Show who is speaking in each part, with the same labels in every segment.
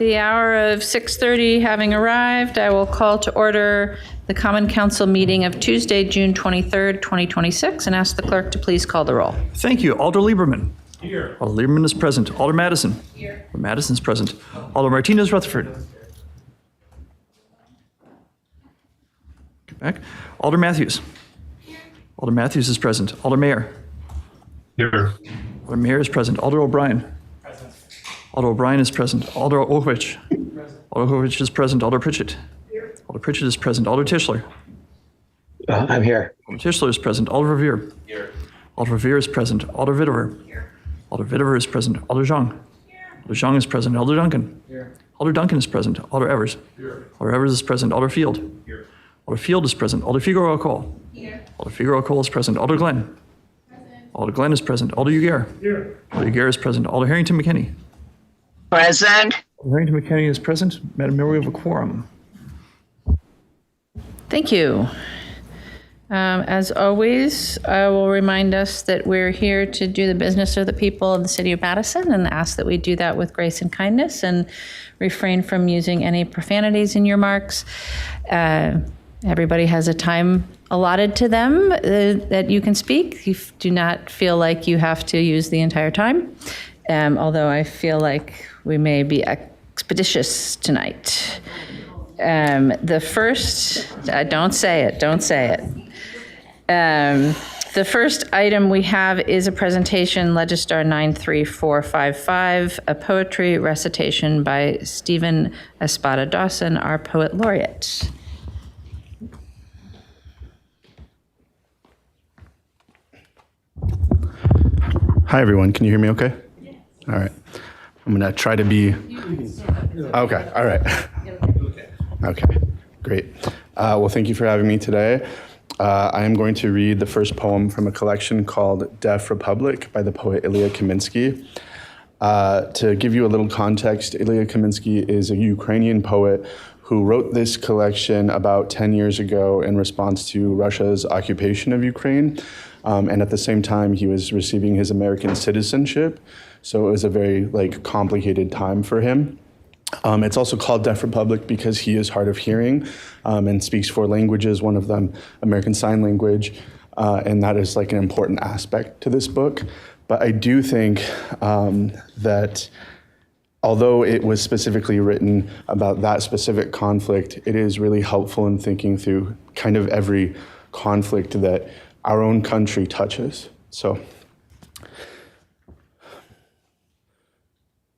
Speaker 1: The hour of 6:30 having arrived, I will call to order the Common Council meeting of Tuesday, June 23rd, 2026, and ask the clerk to please call the roll.
Speaker 2: Thank you. Alder Lieberman. Here. Alder Lieberman is present. Alder Madison. Here. Alder Madison is present. Alder Martinez Rutherford. Get back. Alder Matthews. Here. Alder Matthews is present. Alder Mayer.
Speaker 3: Here.
Speaker 2: Alder Mayer is present. Alder O'Brien. Present. Alder O'Brien is present. Alder Okovich. Present. Alder Okovich is present. Alder Pritchett. Here. Alder Pritchett is present. Alder Tischler.
Speaker 4: I'm here.
Speaker 2: Alder Tischler is present. Alder Revere.
Speaker 3: Here.
Speaker 2: Alder Revere is present. Alder Vitever. Here. Alder Vitever is present. Alder Zhang. Here. Alder Zhang is present. Alder Duncan. Here. Alder Duncan is present. Alder Evers. Here. Alder Evers is present. Alder Field.
Speaker 3: Here.
Speaker 2: Alder Field is present. Alder Figueroa Cole.
Speaker 1: Here.
Speaker 2: Alder Figueroa Cole is present. Alder Glenn. Alder Glenn is present. Alder Uguerre.
Speaker 3: Here.
Speaker 2: Alder Uguerre is present. Alder Harrington McKinney.
Speaker 5: Present.
Speaker 2: Alder Harrington McKinney is present. Madam Mayor, we have a quorum.
Speaker 1: Thank you. As always, I will remind us that we're here to do the business of the people of the city of Madison and ask that we do that with grace and kindness and refrain from using any profanities in your marks. Everybody has a time allotted to them that you can speak. You do not feel like you have to use the entire time, although I feel like we may be expeditious tonight. The first, don't say it. The first item we have is a presentation, Legistar 93455, a poetry recitation by Stephen Espada Dawson, our poet laureate.
Speaker 6: Hi, everyone. Can you hear me okay? Yeah. All right. I'm going to try to be... Okay. All right. Okay. Great. Well, thank you for having me today. I am going to read the first poem from a collection called Deaf Republic by the poet Ilya Kaminsky. To give you a little context, Ilya Kaminsky is a Ukrainian poet who wrote this collection about 10 years ago in response to Russia's occupation of Ukraine. And at the same time, he was receiving his American citizenship. So it was a very complicated time for him. It's also called Deaf Republic because he is hard of hearing and speaks 4 languages, one of them American Sign Language. And that is an important aspect to this book. But I do think that although it was specifically written about that specific conflict, it is really helpful in thinking through kind of every conflict that our own country touches. So,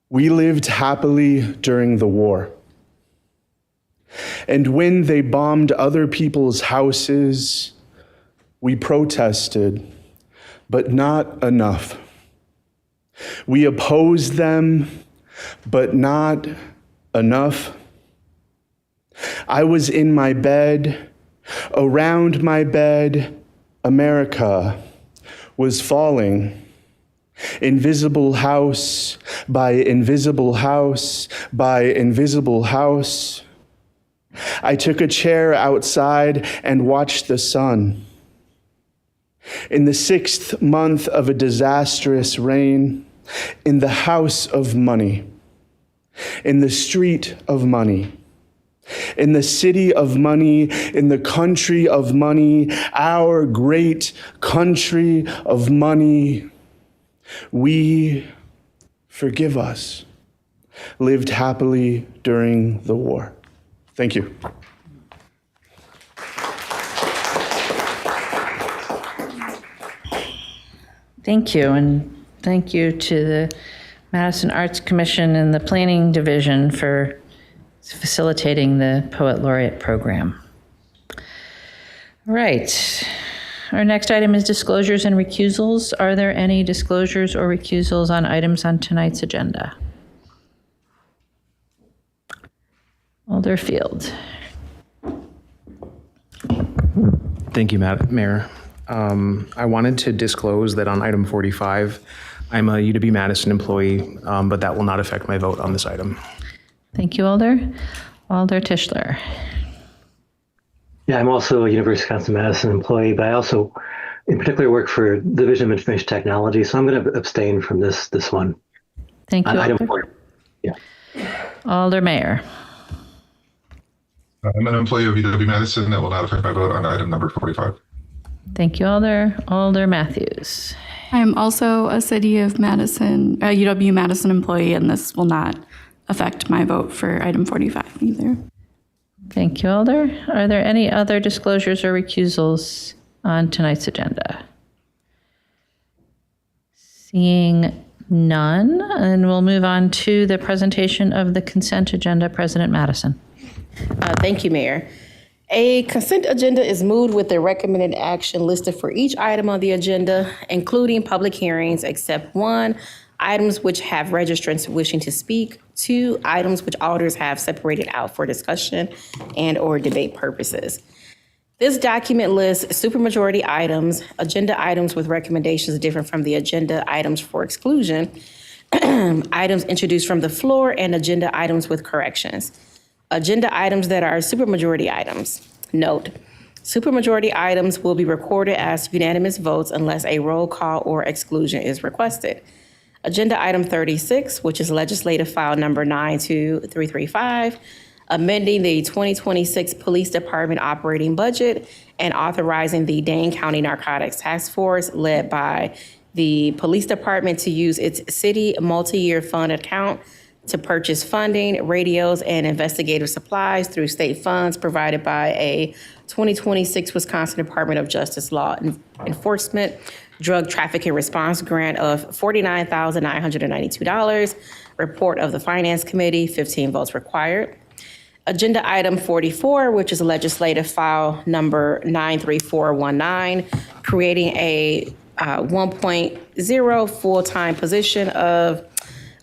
Speaker 6: we lived happily during the war. And when they bombed other people's houses, we protested, but not enough. We opposed them, but not enough. I was in my bed, around my bed, America was falling. Invisible house by invisible house by invisible house. I took a chair outside and watched the sun. In the 6th month of a disastrous rain, in the house of money, in the street of money, in the city of money, in the country of money, our great country of money, we, forgive us, lived happily during the war. Thank you.
Speaker 1: Thank you, and thank you to the Madison Arts Commission and the Planning Division for facilitating the Poet Laureate program. All right. Our next item is disclosures and recusals. Are there any disclosures or recusals on items on tonight's agenda? Alder Field.
Speaker 7: Thank you, Madam Mayor. I wanted to disclose that on item 45, I'm a UW-Madison employee, but that will not affect my vote on this item.
Speaker 1: Thank you, Alder. Alder Tischler.
Speaker 4: Yeah, I'm also a University of Wisconsin-Madison employee, but I also in particular work for the Division of Information Technology, so I'm going to abstain from this one.
Speaker 1: Thank you,
Speaker 4: Item
Speaker 1: Alder.
Speaker 4: 4. Yeah.
Speaker 1: Alder Mayor.
Speaker 3: I'm an employee of UW-Madison. That will not affect my vote on item number 45.
Speaker 1: Thank you, Alder. Alder Matthews.
Speaker 8: I'm also a City of Madison, UW-Madison employee, and this will not affect my vote for item 45 either.
Speaker 1: Thank you, Alder. Are there any other disclosures or recusals on tonight's agenda? Seeing none, and we'll move on to the presentation of the consent agenda. President Madison.
Speaker 9: Thank you, Mayor. A consent agenda is moved with the recommended action listed for each item on the agenda, including public hearings, except 1, items which have registrants wishing to speak, 2, items which alders have separated out for discussion and/or debate purposes. This document lists supermajority items, agenda items with recommendations different from the agenda items for exclusion, items introduced from the floor, and agenda items with corrections. Agenda items that are supermajority items. Note, supermajority items will be recorded as unanimous votes unless a roll call or exclusion is requested. Agenda item 36, which is legislative file number 92335, amending the 2026 Police Department operating budget and authorizing the Dane County Narcotics Task Force led by the Police Department to use its city multi-year fund account to purchase funding, radios, and investigative supplies through state funds provided by a 2026 Wisconsin Department of Justice Law Enforcement Drug Trafficking Response Grant of $49,992. Report of the Finance Committee, 15 votes required. Agenda item 44, which is legislative file number 93419, creating a 1.0 full-time position of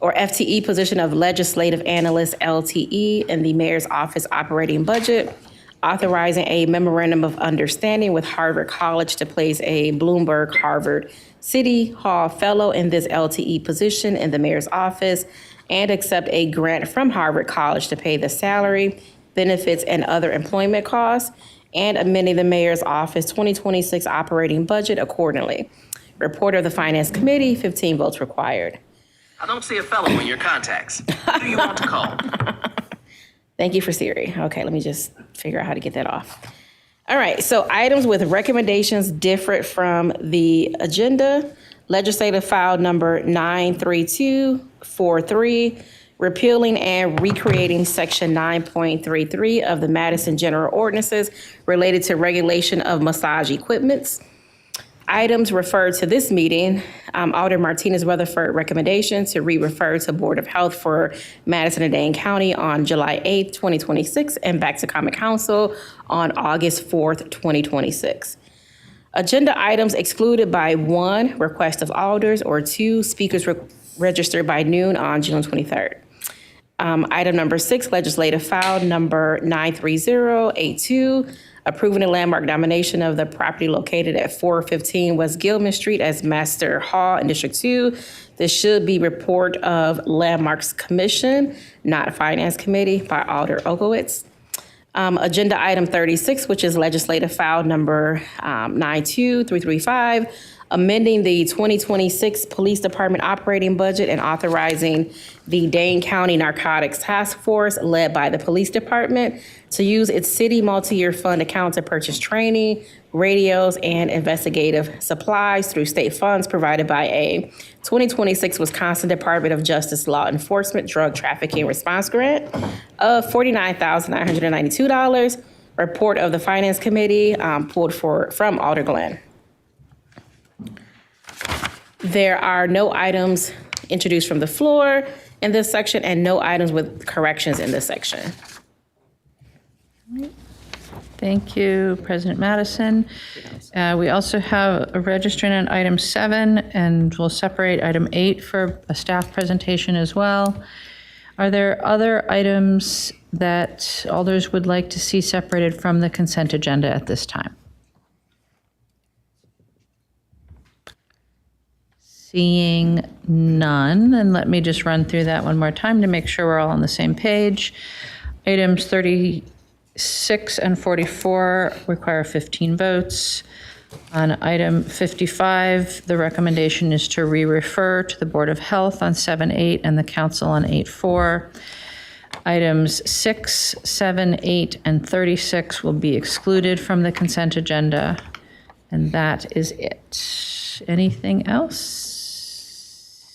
Speaker 9: or FTE position of Legislative Analyst LTE in the Mayor's Office operating budget, authorizing a memorandum of understanding with Harvard College to place a Bloomberg Harvard City Hall Fellow in this LTE position in the Mayor's Office, and accept a grant from Harvard College to pay the salary, benefits, and other employment costs, and amending the Mayor's Office 2026 operating budget accordingly. Report of the Finance Committee, 15 votes required.
Speaker 10: I don't see a fellow in your contacts. Who do you want to call?
Speaker 9: Thank you for Siri. Okay, let me just figure out how to get that off. All right, so items with recommendations different from the agenda. Legislative file number 93243, repealing and recreating section 9.33 of the Madison General Ordinances related to regulation of massage equipments. Items referred to this meeting, Alder Martinez Rutherford recommendation to re-refer to Board of Health for Madison and Dane County on July 8th, 2026, and back to Common Council on August 4th, 2026. Agenda items excluded by 1, request of alders, or 2, speakers registered by noon on June 23rd. Item number 6, legislative file number 93082, approving a landmark nomination of the property located at 415 West Gilman Street as Master Hall in District 2. This should be report of Landmarks Commission, not Finance Committee, by Alder Ogowitz. Agenda item 36, which is legislative file number 92335, amending the 2026 Police Department operating budget and authorizing the Dane County Narcotics Task Force led by the Police Department to use its city multi-year fund account to purchase training, radios, and investigative supplies through state funds provided by a 2026 Wisconsin Department of Justice Law Enforcement Drug Trafficking Response Grant of $49,992. Report of the Finance Committee pulled from Alder Glenn. There are no items introduced from the floor in this section and no items with corrections in this section.
Speaker 1: Thank you, President Madison. We also have a registrant on item 7, and we'll separate item 8 for a staff presentation as well. Are there other items that alders would like to see separated from the consent agenda at this time? Seeing none, and let me just run through that one more time to make sure we're all on the same page. Items 36 and 44 require 15 votes. On item 55, the recommendation is to re-refer to the Board of Health on 7-8 and the Council on 8-4. Items 6, 7, 8, and 36 will be excluded from the consent agenda, and that is it. Anything else?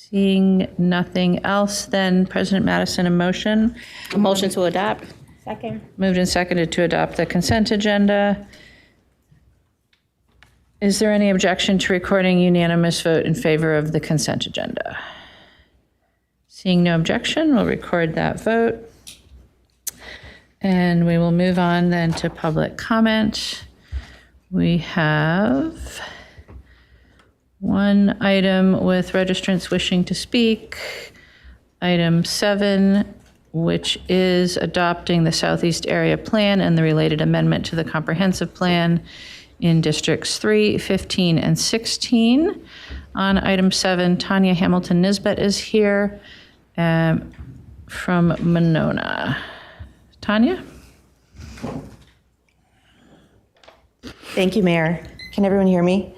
Speaker 1: Seeing nothing else, then President Madison, a motion.
Speaker 9: A motion to adopt. Second.
Speaker 1: Moved and seconded to adopt the consent agenda. Is there any objection to recording unanimous vote in favor of the consent agenda? Seeing no objection, we'll record that vote. And we will move on then to public comment. We have one item with registrants wishing to speak. Item 7, which is adopting the Southeast Area Plan and the related amendment to the comprehensive plan in Districts 3, 15, and 16. On item 7, Tanya Hamilton Nisbet is here from Monona. Tanya?
Speaker 11: Thank you, Mayor. Can everyone hear me?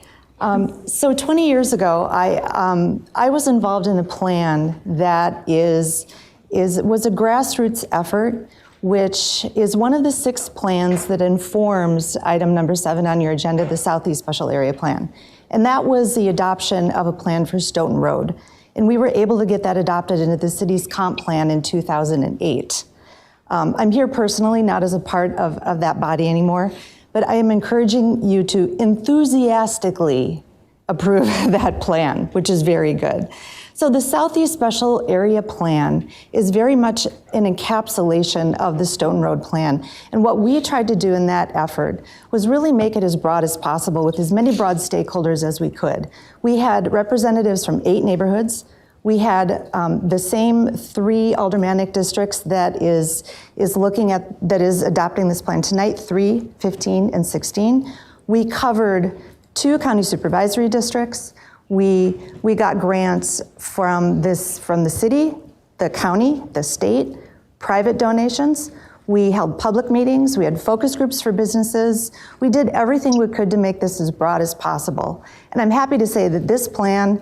Speaker 11: So 20 years ago, I was involved in a plan that was a grassroots effort, which is one of the 6 plans that informs item number 7 on your agenda, the Southeast Special Area Plan. And that was the adoption of a plan for Stoughton Road. And we were able to get that adopted into the city's comp plan in 2008. I'm here personally, not as a part of that body anymore, but I am encouraging you to enthusiastically approve that plan, which is very good. So the Southeast Special Area Plan is very much an encapsulation of the Stoughton Road Plan. And what we tried to do in that effort was really make it as broad as possible with as many broad stakeholders as we could. We had representatives from 8 neighborhoods. We had the same 3 aldermanic districts that is adopting this plan tonight, 3, 15, and 16. We covered 2 county supervisory districts. We got grants from the city, the county, the state, private donations. We held public meetings. We had focus groups for businesses. We did everything we could to make this as broad as possible. And I'm happy to say that this plan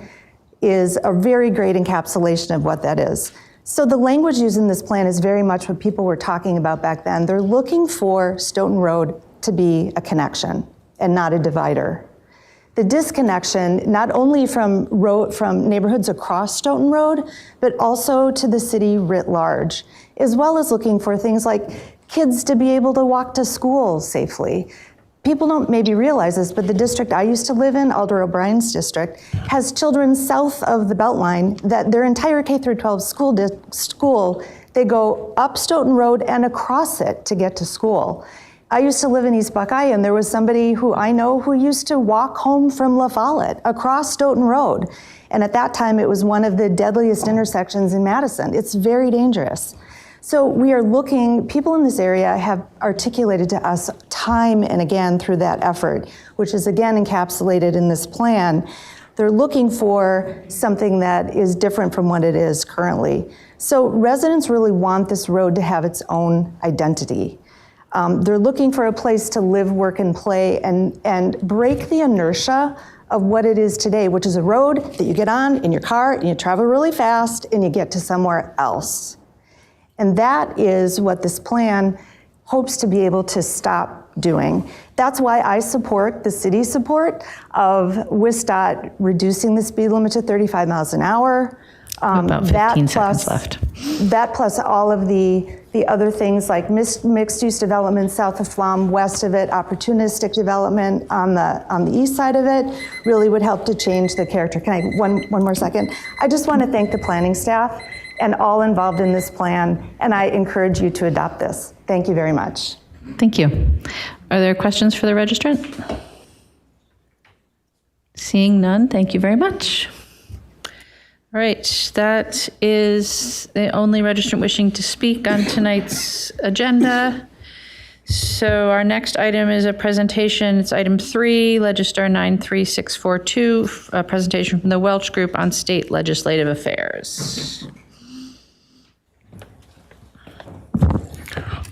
Speaker 11: is a very great encapsulation of what that is. So the language used in this plan is very much what people were talking about back then. They're looking for Stoughton Road to be a connection and not a divider. The disconnection, not only from neighborhoods across Stoughton Road, but also to the city writ large, as well as looking for things like kids to be able to walk to school safely. People don't maybe realize this, but the district I used to live in, Alder O'Brien's district, has children south of the Beltline that their entire K-12 school, they go up Stoughton Road and across it to get to school. I used to live in East Buckeye, and there was somebody who I know who used to walk home from La Follette across Stoughton Road. And at that time, it was one of the deadliest intersections in Madison. It's very dangerous. So we are looking, people in this area have articulated to us time and again through that effort, which is again encapsulated in this plan. They're looking for something that is different from what it is currently. So residents really want this road to have its own identity. They're looking for a place to live, work, and play and break the inertia of what it is today, which is a road that you get on in your car and you travel really fast and you get to somewhere else. And that is what this plan hopes to be able to stop doing. That's why I support the city's support of WSDOT reducing the speed limit to 35 miles an hour.
Speaker 1: About 15 seconds left.
Speaker 11: That plus all of the other things like mixed-use development south of Flom, west of it, opportunistic development on the east side of it really would help to change the character. Can I, one more second? I just want to thank the planning staff and all involved in this plan, and I encourage you to adopt this. Thank you very much.
Speaker 1: Thank you. Are there questions for the registrant? Seeing none, thank you very much. All right, that is the only registrant wishing to speak on tonight's agenda. So our next item is a presentation. It's item 3, Legistar 93642, a presentation from the Welch Group on state legislative affairs.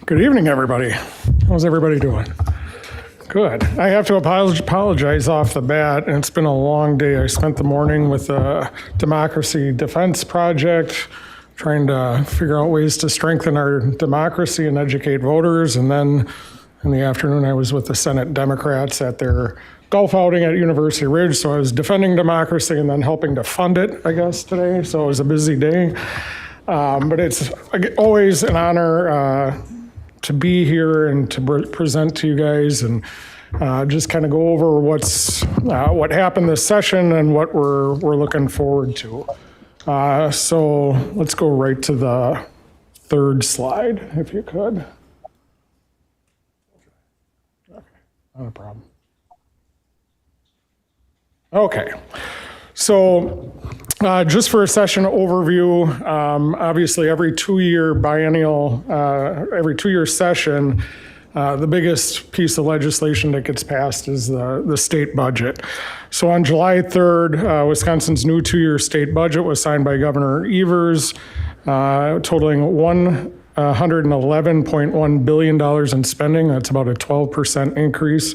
Speaker 12: Good evening, everybody. How's everybody doing? Good. I have to apologize off the bat. It's been a long day. I spent the morning with the Democracy Defense Project, trying to figure out ways to strengthen our democracy and educate voters. And then in the afternoon, I was with the Senate Democrats at their golf outing at University Ridge. So I was defending democracy and then helping to fund it, I guess, today. So it was a busy day. But it's always an honor to be here and to present to you guys and just kind of go over what happened this session and what we're looking forward to. So let's go right to the third slide, if you could. Okay, not a problem. Okay, so just for a session overview, obviously every 2-year biennial, every 2-year session, the biggest piece of legislation that gets passed is the state budget. So on July 3rd, Wisconsin's new 2-year state budget was signed by Governor Evers, totaling $111.1 billion in spending. That's about a 12% increase.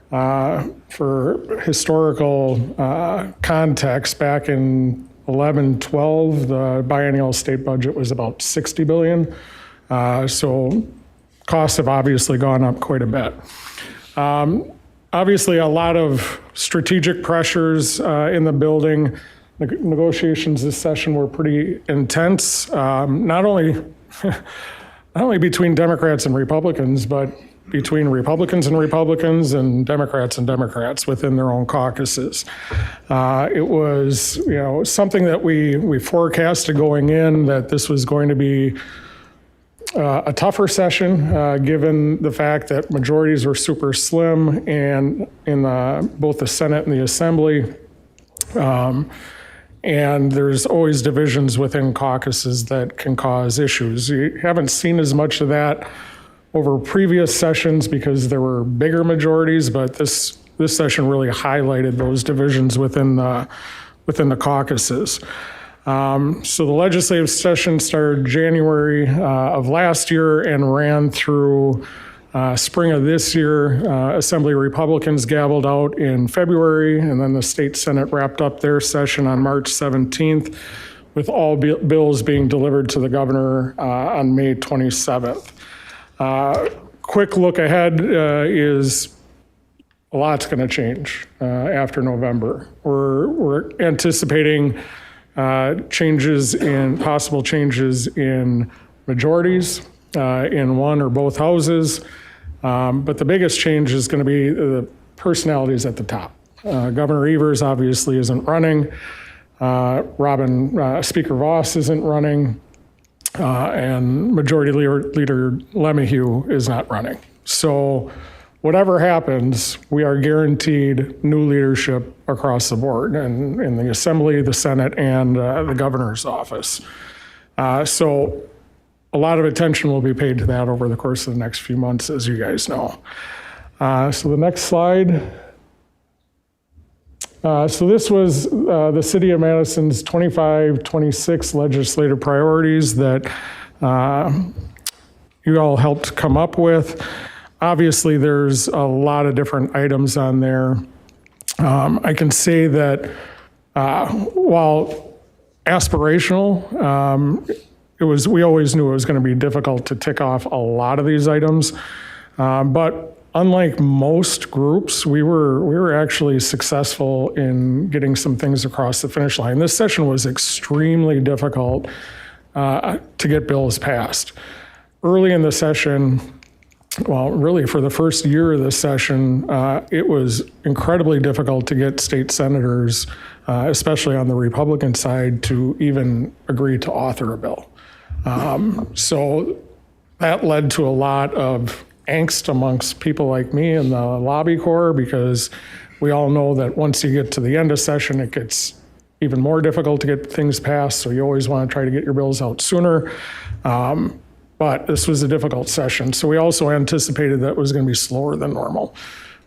Speaker 12: For historical context, back in 11-12, the biennial state budget was about $60 billion. So costs have obviously gone up quite a bit. Obviously, a lot of strategic pressures in the building. The negotiations this session were pretty intense, not only between Democrats and Republicans, but between Republicans and Democrats within their own caucuses. It was, something that we forecasted going in, that this was going to be a tougher session, given the fact that majorities were super slim and in both the Senate and the Assembly. And there's always divisions within caucuses that can cause issues. You haven't seen as much of that over previous sessions because there were bigger majorities, but this session really highlighted those divisions within the caucuses. So the legislative session started January of last year and ran through spring of this year. Assembly Republicans gavelled out in February, and then the state Senate wrapped up their session on March 17th, with all bills being delivered to the governor on May 27th. Quick look ahead is a lot's going to change after November. We're anticipating possible changes in majorities in one or both houses. But the biggest change is going to be the personalities at the top. Governor Evers obviously isn't running. Speaker Voss isn't running. And Majority Leader LeMahieu is not running. So whatever happens, we are guaranteed new leadership across the board, and in the Assembly, the Senate, and the governor's office. So a lot of attention will be paid to that over the course of the next few months, as you guys know. So the next slide. So this was the City of Madison's 25-26 legislative priorities that you all helped come up with. Obviously, there's a lot of different items on there. I can say that while aspirational, we always knew it was going to be difficult to tick off a lot of these items, but unlike most groups, we were actually successful in getting some things across the finish line. This session was extremely difficult to get bills passed. Early in the session, well, really for the first year of the session, it was incredibly difficult to get state senators, especially on the Republican side, to even agree to author a bill. So that led to a lot of angst amongst people like me in the lobby corps, because we all know that once you get to the end of session, it gets even more difficult to get things passed. So you always want to try to get your bills out sooner. But this was a difficult session. So we also anticipated that it was going to be slower than normal.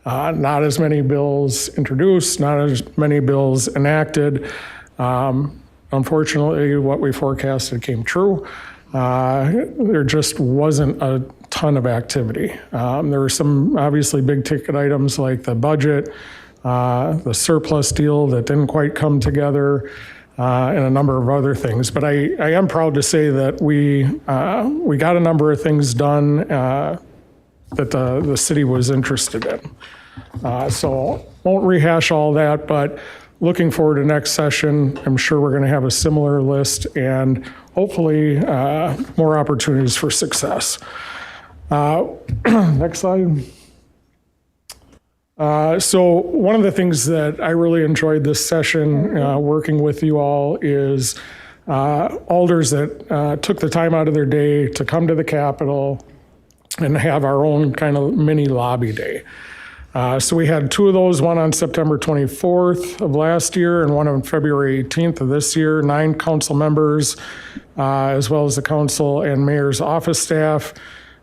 Speaker 12: Not as many bills introduced, not as many bills enacted. Unfortunately, what we forecasted came true. There just wasn't a ton of activity. There were some obviously big ticket items like the budget, the surplus deal that didn't quite come together. and a number of other things. But I am proud to say that we got a number of things done that the city was interested in. So won't rehash all that, but looking forward to next session. I'm sure we're going to have a similar list and hopefully more opportunities for success. Next slide. So one of the things that I really enjoyed this session working with you all is alders that took the time out of their day to come to the Capitol and have our own kind of mini lobby day. So we had two of those, one on September 24th of last year and one on February 18th of this year. 9 council members, as well as the council and mayor's office staff,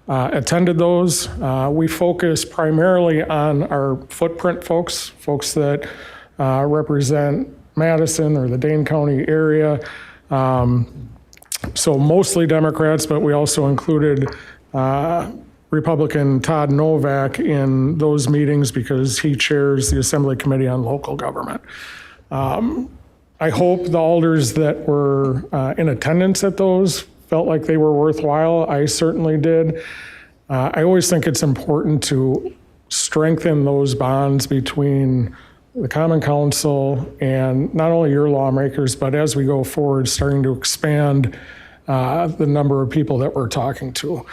Speaker 12: attended those. We focus primarily on our footprint folks that represent Madison or the Dane County area. So mostly Democrats, but we also included Republican Todd Novak in those meetings because he chairs the Assembly Committee on Local Government. I hope the alders that were in attendance at those felt like they were worthwhile. I certainly did. I always think it's important to strengthen those bonds between the Common Council and not only your lawmakers, but as we go forward, starting to expand the number of people that we're talking to.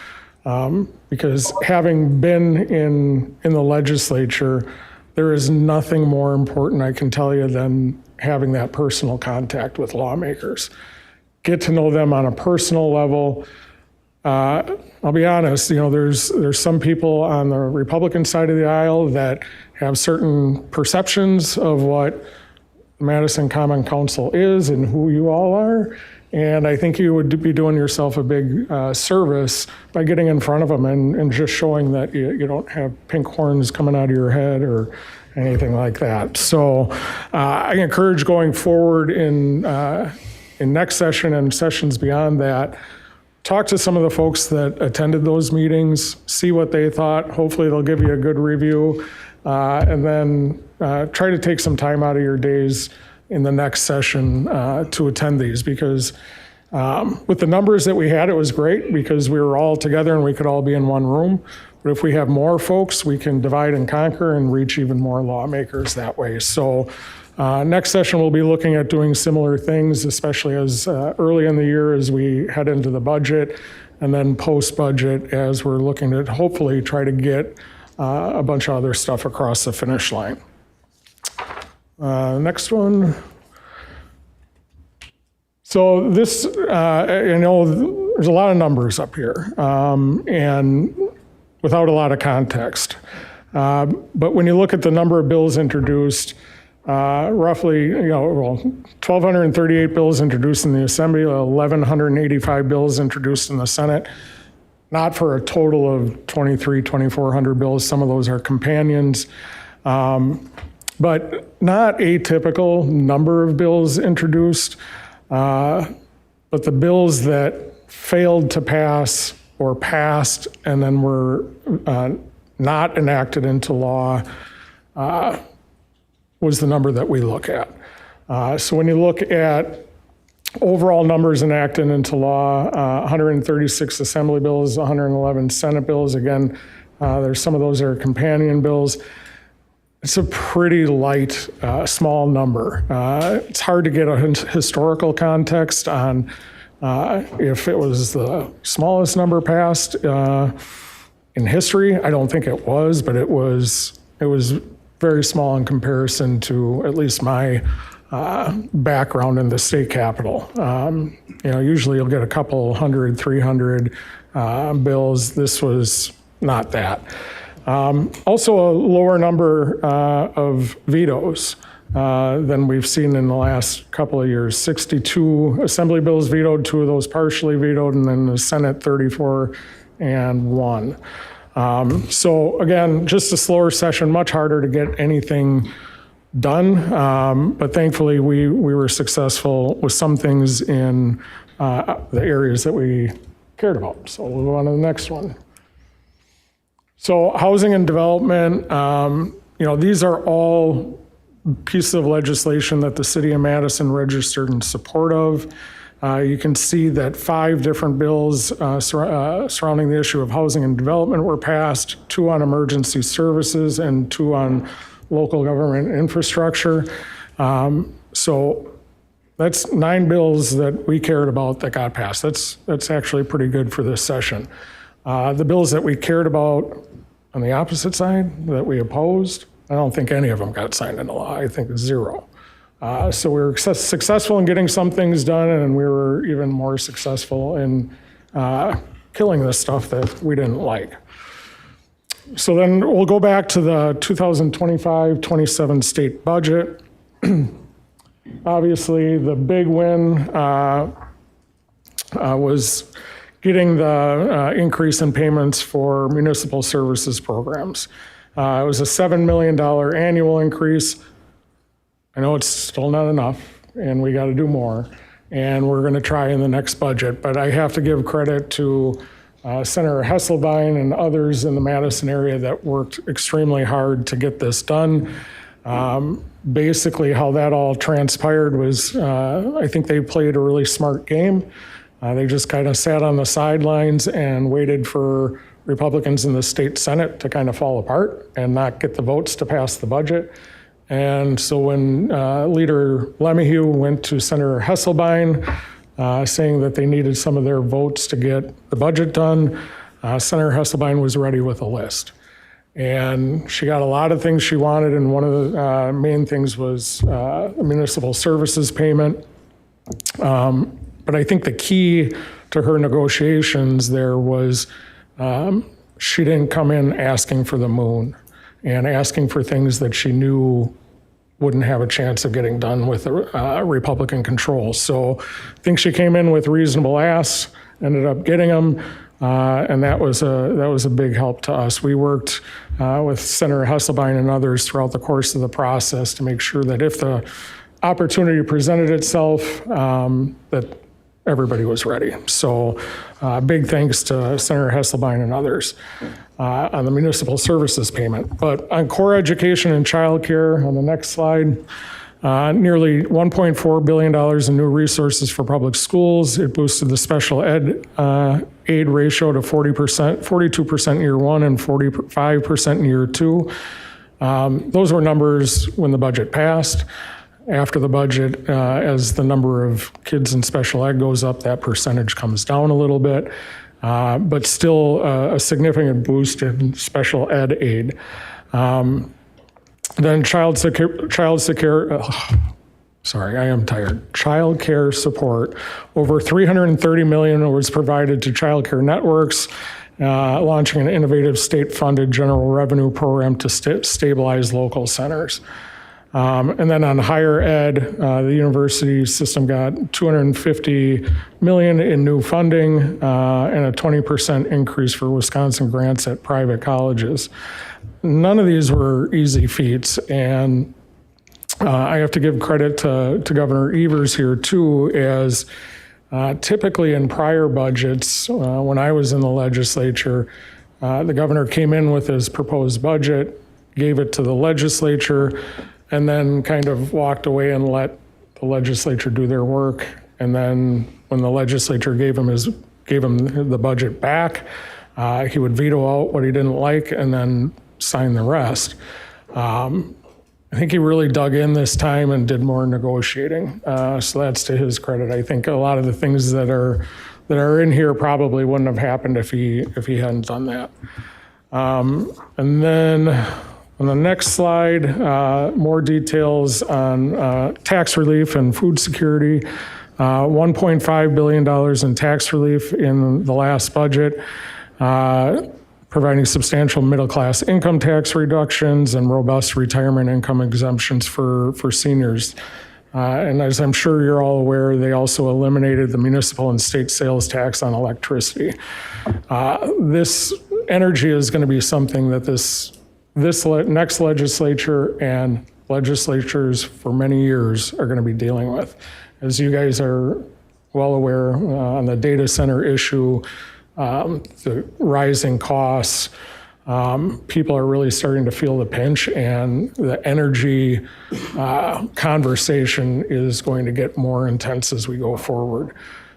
Speaker 12: Because having been in the legislature, there is nothing more important, I can tell you, than having that personal contact with lawmakers. Get to know them on a personal level. I'll be honest, there's some people on the Republican side of the aisle that have certain perceptions of what the Madison Common Council is and who you all are. And I think you would be doing yourself a big service by getting in front of them and just showing that you don't have pink horns coming out of your head or anything like that. So I encourage going forward in next session and sessions beyond that, talk to some of the folks that attended those meetings, see what they thought. Hopefully they'll give you a good review, and then try to take some time out of your days in the next session to attend these, because with the numbers that we had, it was great because we were all together and we could all be in one room. But if we have more folks, we can divide and conquer and reach even more lawmakers that way. So next session, we'll be looking at doing similar things, especially as early in the year as we head into the budget, and then post-budget as we're looking to hopefully try to get a bunch of other stuff across the finish line. Next one. So this, there's a lot of numbers up here, and without a lot of context. But when you look at the number of bills introduced, roughly, 1,238 bills introduced in the Assembly, 1,185 bills introduced in the Senate, not for a total of 2,400 bills. Some of those are companions. But not atypical number of bills introduced, but the bills that failed to pass or passed and then were not enacted into law was the number that we look at. So when you look at overall numbers enacted into law, 136 Assembly bills, 111 Senate bills. Again, there's some of those are companion bills. It's a pretty light, small number. It's hard to get a historical context on if it was the smallest number passed in history. I don't think it was, but it was very small in comparison to at least my background in the state capitol. Usually you'll get a couple 100, 300 bills. This was not that. Also a lower number of vetoes than we've seen in the last couple of years. 62 Assembly bills vetoed, 2 of those partially vetoed, and then the Senate 34 and 1. So again, just a slower session, much harder to get anything done. But thankfully we were successful with some things in the areas that we cared about. So we'll go on to the next one. So housing and development, these are all pieces of legislation that the city of Madison registered in support of. You can see that 5 different bills surrounding the issue of housing and development were passed, 2 on emergency services and 2 on local government infrastructure. So that's 9 bills that we cared about that got passed. That's actually pretty good for this session. The bills that we cared about on the opposite side, that we opposed, I don't think any of them got signed into law. I think 0. So we were successful in getting some things done, and we were even more successful in killing the stuff that we didn't like. So then we'll go back to the 2025-27 state budget. Obviously, the big win was getting the increase in payments for municipal services programs. It was a $7 million annual increase. I know it's still not enough, and we got to do more, and we're going to try in the next budget. But I have to give credit to Senator Hesselbein and others in the Madison area that worked extremely hard to get this done. Basically, how that all transpired was I think they played a really smart game. They just kind of sat on the sidelines and waited for Republicans in the state Senate to kind of fall apart and not get the votes to pass the budget. And so when Leader Lemieux went to Senator Hesselbein saying that they needed some of their votes to get the budget done, Senator Hesselbein was ready with a list. And she got a lot of things she wanted, and one of the main things was a municipal services payment. But I think the key to her negotiations there was she didn't come in asking for the moon and asking for things that she knew wouldn't have a chance of getting done with Republican control. So I think she came in with reasonable asks, ended up getting them, and that was a big help to us. We worked with Senator Hesselbein and others throughout the course of the process to make sure that if the opportunity presented itself, that everybody was ready. So big thanks to Senator Hesselbein and others on the municipal services payment. But on core education and childcare, on the next slide, nearly $1.4 billion in new resources for public schools. It boosted the special ed aid ratio to 42% in year 1 and 45% in year 2. Those were numbers when the budget passed. After the budget, as the number of kids in special ed goes up, that percentage comes down a little bit, but still a significant boost in special ed aid. Then child care support. Over $330 million was provided to child care networks, launching an innovative state-funded general revenue program to stabilize local centers. And then on higher ed, the university system got $250 million in new funding and a 20% increase for Wisconsin grants at private colleges. None of these were easy feats, and I have to give credit to Governor Evers here too, as typically in prior budgets, when I was in the legislature, the governor came in with his proposed budget, gave it to the legislature, and then kind of walked away and let the legislature do their work. And then when the legislature gave him the budget back, he would veto out what he didn't like and then sign the rest. I think he really dug in this time and did more negotiating. So that's to his credit. I think a lot of the things that are in here probably wouldn't have happened if he hadn't done that. And then on the next slide, more details on tax relief and food security. $1.5 billion in tax relief in the last budget, providing substantial middle-class income tax reductions and robust retirement income exemptions for seniors. And as I'm sure you're all aware, they also eliminated the municipal and state sales tax on electricity. This energy is going to be something that this next legislature and legislatures for many years are going to be dealing with. As you guys are well aware, on the data center issue, the rising costs, people are really starting to feel the pinch, and the energy conversation is going to get more intense as we go forward.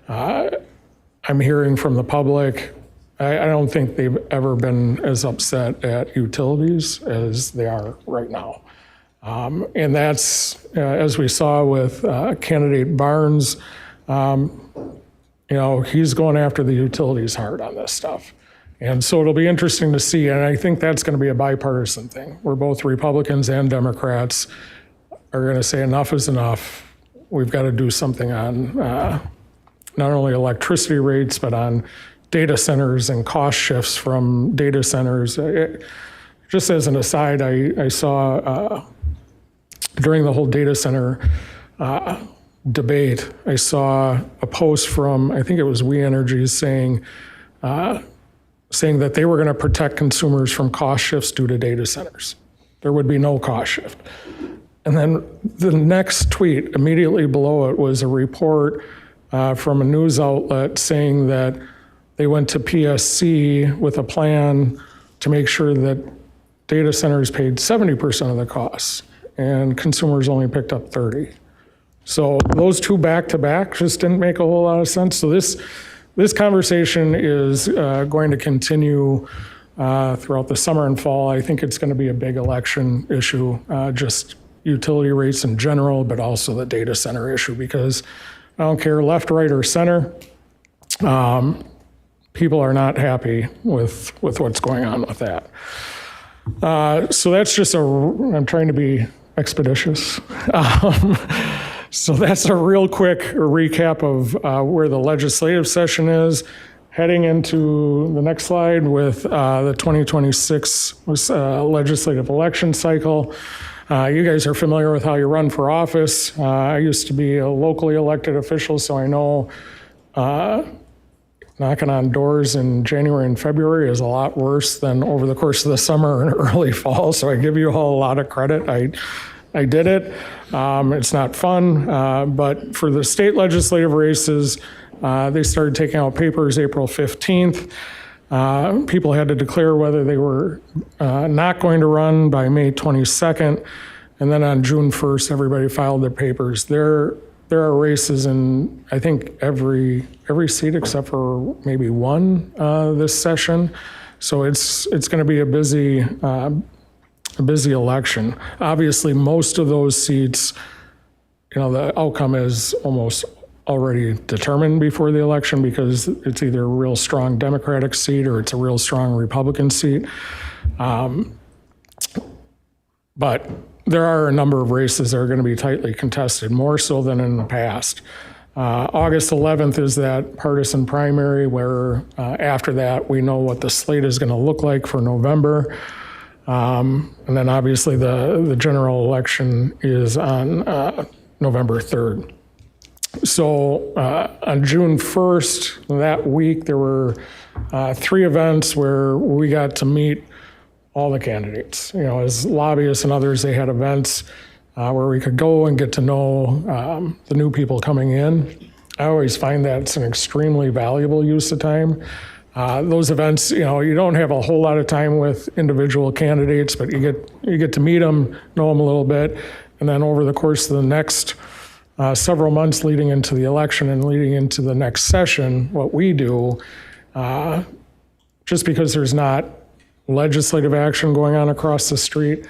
Speaker 12: I'm hearing from the public, I don't think they've ever been as upset at utilities as they are right now. And that's, as we saw with candidate Barnes, he's going after the utilities hard on this stuff. And so it'll be interesting to see, and I think that's going to be a bipartisan thing, where both Republicans and Democrats are going to say enough is enough. We've got to do something on not only electricity rates, but on data centers and cost shifts from data centers. Just as an aside, I saw during the whole data center debate, I saw a post from, I think it was We Energy, saying that they were going to protect consumers from cost shifts due to data centers. There would be no cost shift. And then the next tweet immediately below it was a report from a news outlet saying that they went to PSC with a plan to make sure that data centers paid 70% of the costs and consumers only picked up 30. So those two back to back just didn't make a whole lot of sense. So this conversation is going to continue throughout the summer and fall. I think it's going to be a big election issue, just utility rates in general, but also the data center issue, because I don't care left, right, or center. People are not happy with what's going on with that. So that's just I'm trying to be expeditious. So that's a real quick recap of where the legislative session is. Heading into the next slide with the 2026 legislative election cycle. You guys are familiar with how you run for office. I used to be a locally elected official, so I know knocking on doors in January and February is a lot worse than over the course of the summer and early fall. So I give you all a lot of credit. I did it. It's not fun, but for the state legislative races, they started taking out papers April 15th. People had to declare whether they were not going to run by May 22nd. And then on June 1st, everybody filed their papers. There are races in, I think, every seat except for maybe one this session. So it's going to be a busy election. Obviously, most of those seats, the outcome is almost already determined before the election because it's either a real strong Democratic seat or it's a real strong Republican seat. But there are a number of races that are going to be tightly contested, more so than in the past. August 11th is that partisan primary where after that we know what the slate is going to look like for November. And then obviously the general election is on November 3rd. So on June 1st, that week, there were 3 events where we got to meet all the candidates. As lobbyists and others, they had events where we could go and get to know the new people coming in. I always find that's an extremely valuable use of time. Those events, you don't have a whole lot of time with individual candidates, but you get to meet them, know them a little bit, and then over the course of the next several months leading into the election and leading into the next session, what we do, just because there's not legislative action going on across the street,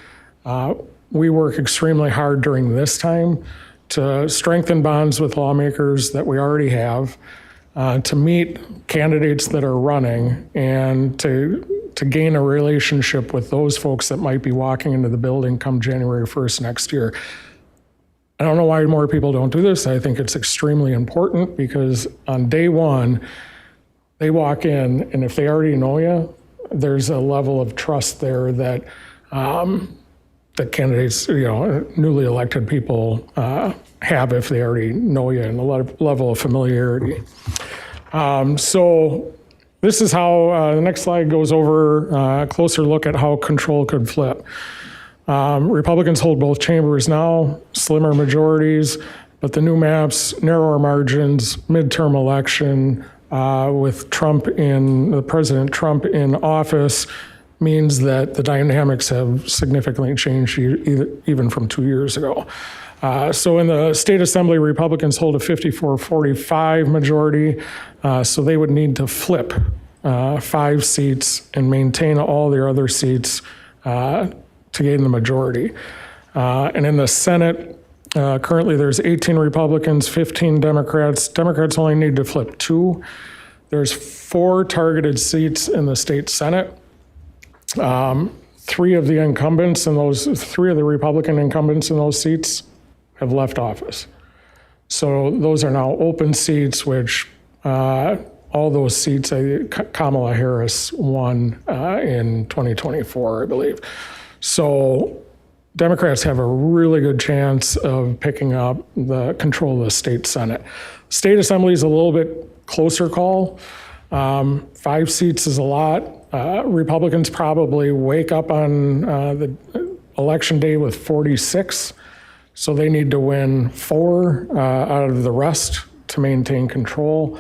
Speaker 12: we work extremely hard during this time to strengthen bonds with lawmakers that we already have, to meet candidates that are running, and to gain a relationship with those folks that might be walking into the building come January 1st next year. I don't know why more people don't do this. I think it's extremely important because on day one, they walk in, and if they already know you, there's a level of trust there that that candidates, newly elected people have if they already know you, and a lot of level of familiarity. So this is how the next slide goes over a closer look at how control could flip. Republicans hold both chambers now, slimmer majorities, but the new maps, narrower margins, midterm election with President Trump in office, means that the dynamics have significantly changed even from 2 years ago. So in the state assembly, Republicans hold a 54-45 majority, so they would need to flip 5 seats and maintain all their other seats to gain the majority. And in the Senate, currently there's 18 Republicans, 15 Democrats. Democrats only need to flip 2. There's 4 targeted seats in the state Senate. 3 of the incumbents and 3 of the Republican incumbents in those seats have left office. So those are now open seats, which all those seats, Kamala Harris won in 2024, I believe. So Democrats have a really good chance of picking up the control of the state Senate. State Assembly is a little bit closer call. 5 seats is a lot. Republicans probably wake up on the election day with 46, so they need to win 4 out of the rest to maintain control.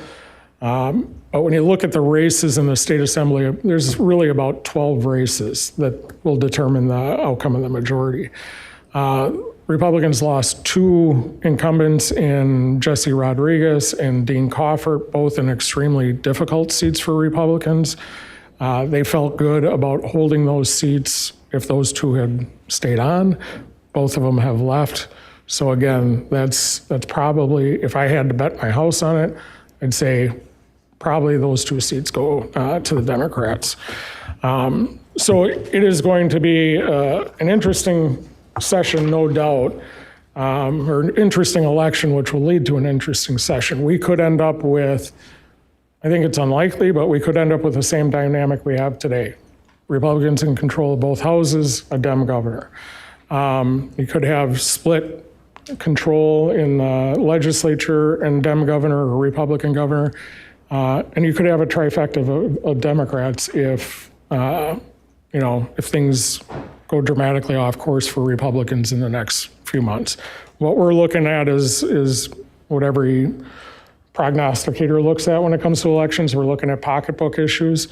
Speaker 12: But when you look at the races in the state assembly, there's really about 12 races that will determine the outcome of the majority. Republicans lost 2 incumbents in Jesse Rodriguez and Dean Coffert, both in extremely difficult seats for Republicans. They felt good about holding those seats if those 2 had stayed on. Both of them have left. So again, that's probably, if I had to bet my house on it, I'd say probably those 2 seats go to the Democrats. So it is going to be an interesting session, no doubt, or an interesting election, which will lead to an interesting session. We could end up with, I think it's unlikely, but we could end up with the same dynamic we have today. Republicans in control of both houses, a Dem governor. You could have split control in the legislature and Dem governor or Republican governor. And you could have a trifecta of Democrats if, if things go dramatically off course for Republicans in the next few months. What we're looking at is what every prognosticator looks at when it comes to elections. We're looking at pocketbook issues.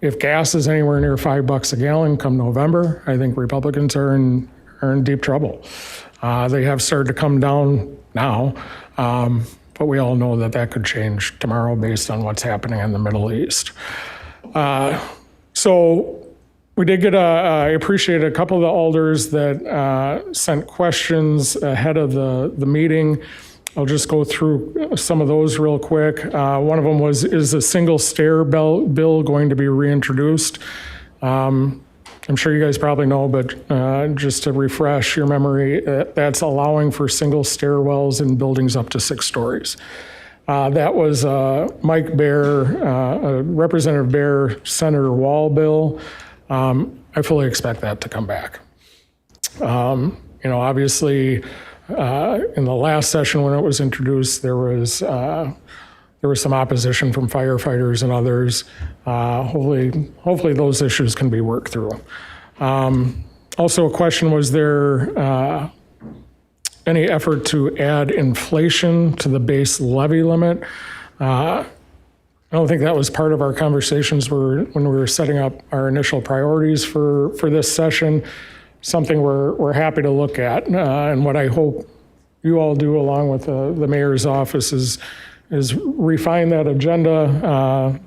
Speaker 12: If gas is anywhere near $5 a gallon come November, I think Republicans are in deep trouble. They have started to come down now, but we all know that could change tomorrow based on what's happening in the Middle East. So we did get I appreciate a couple of the alders that sent questions ahead of the meeting. I'll just go through some of those real quick. One of them was, is a single stair bill going to be reintroduced? I'm sure you guys probably know, but just to refresh your memory, that's allowing for single stairwells in buildings up to 6 stories. That was Mike Baer, Representative Baer, Senator Wall bill. I fully expect that to come back. Obviously, in the last session when it was introduced, there was some opposition from firefighters and others. Hopefully those issues can be worked through. Also, a question, was there any effort to add inflation to the base levy limit? I don't think that was part of our conversations when we were setting up our initial priorities for this session. Something we're happy to look at, and what I hope you all do along with the mayor's office is refine that agenda,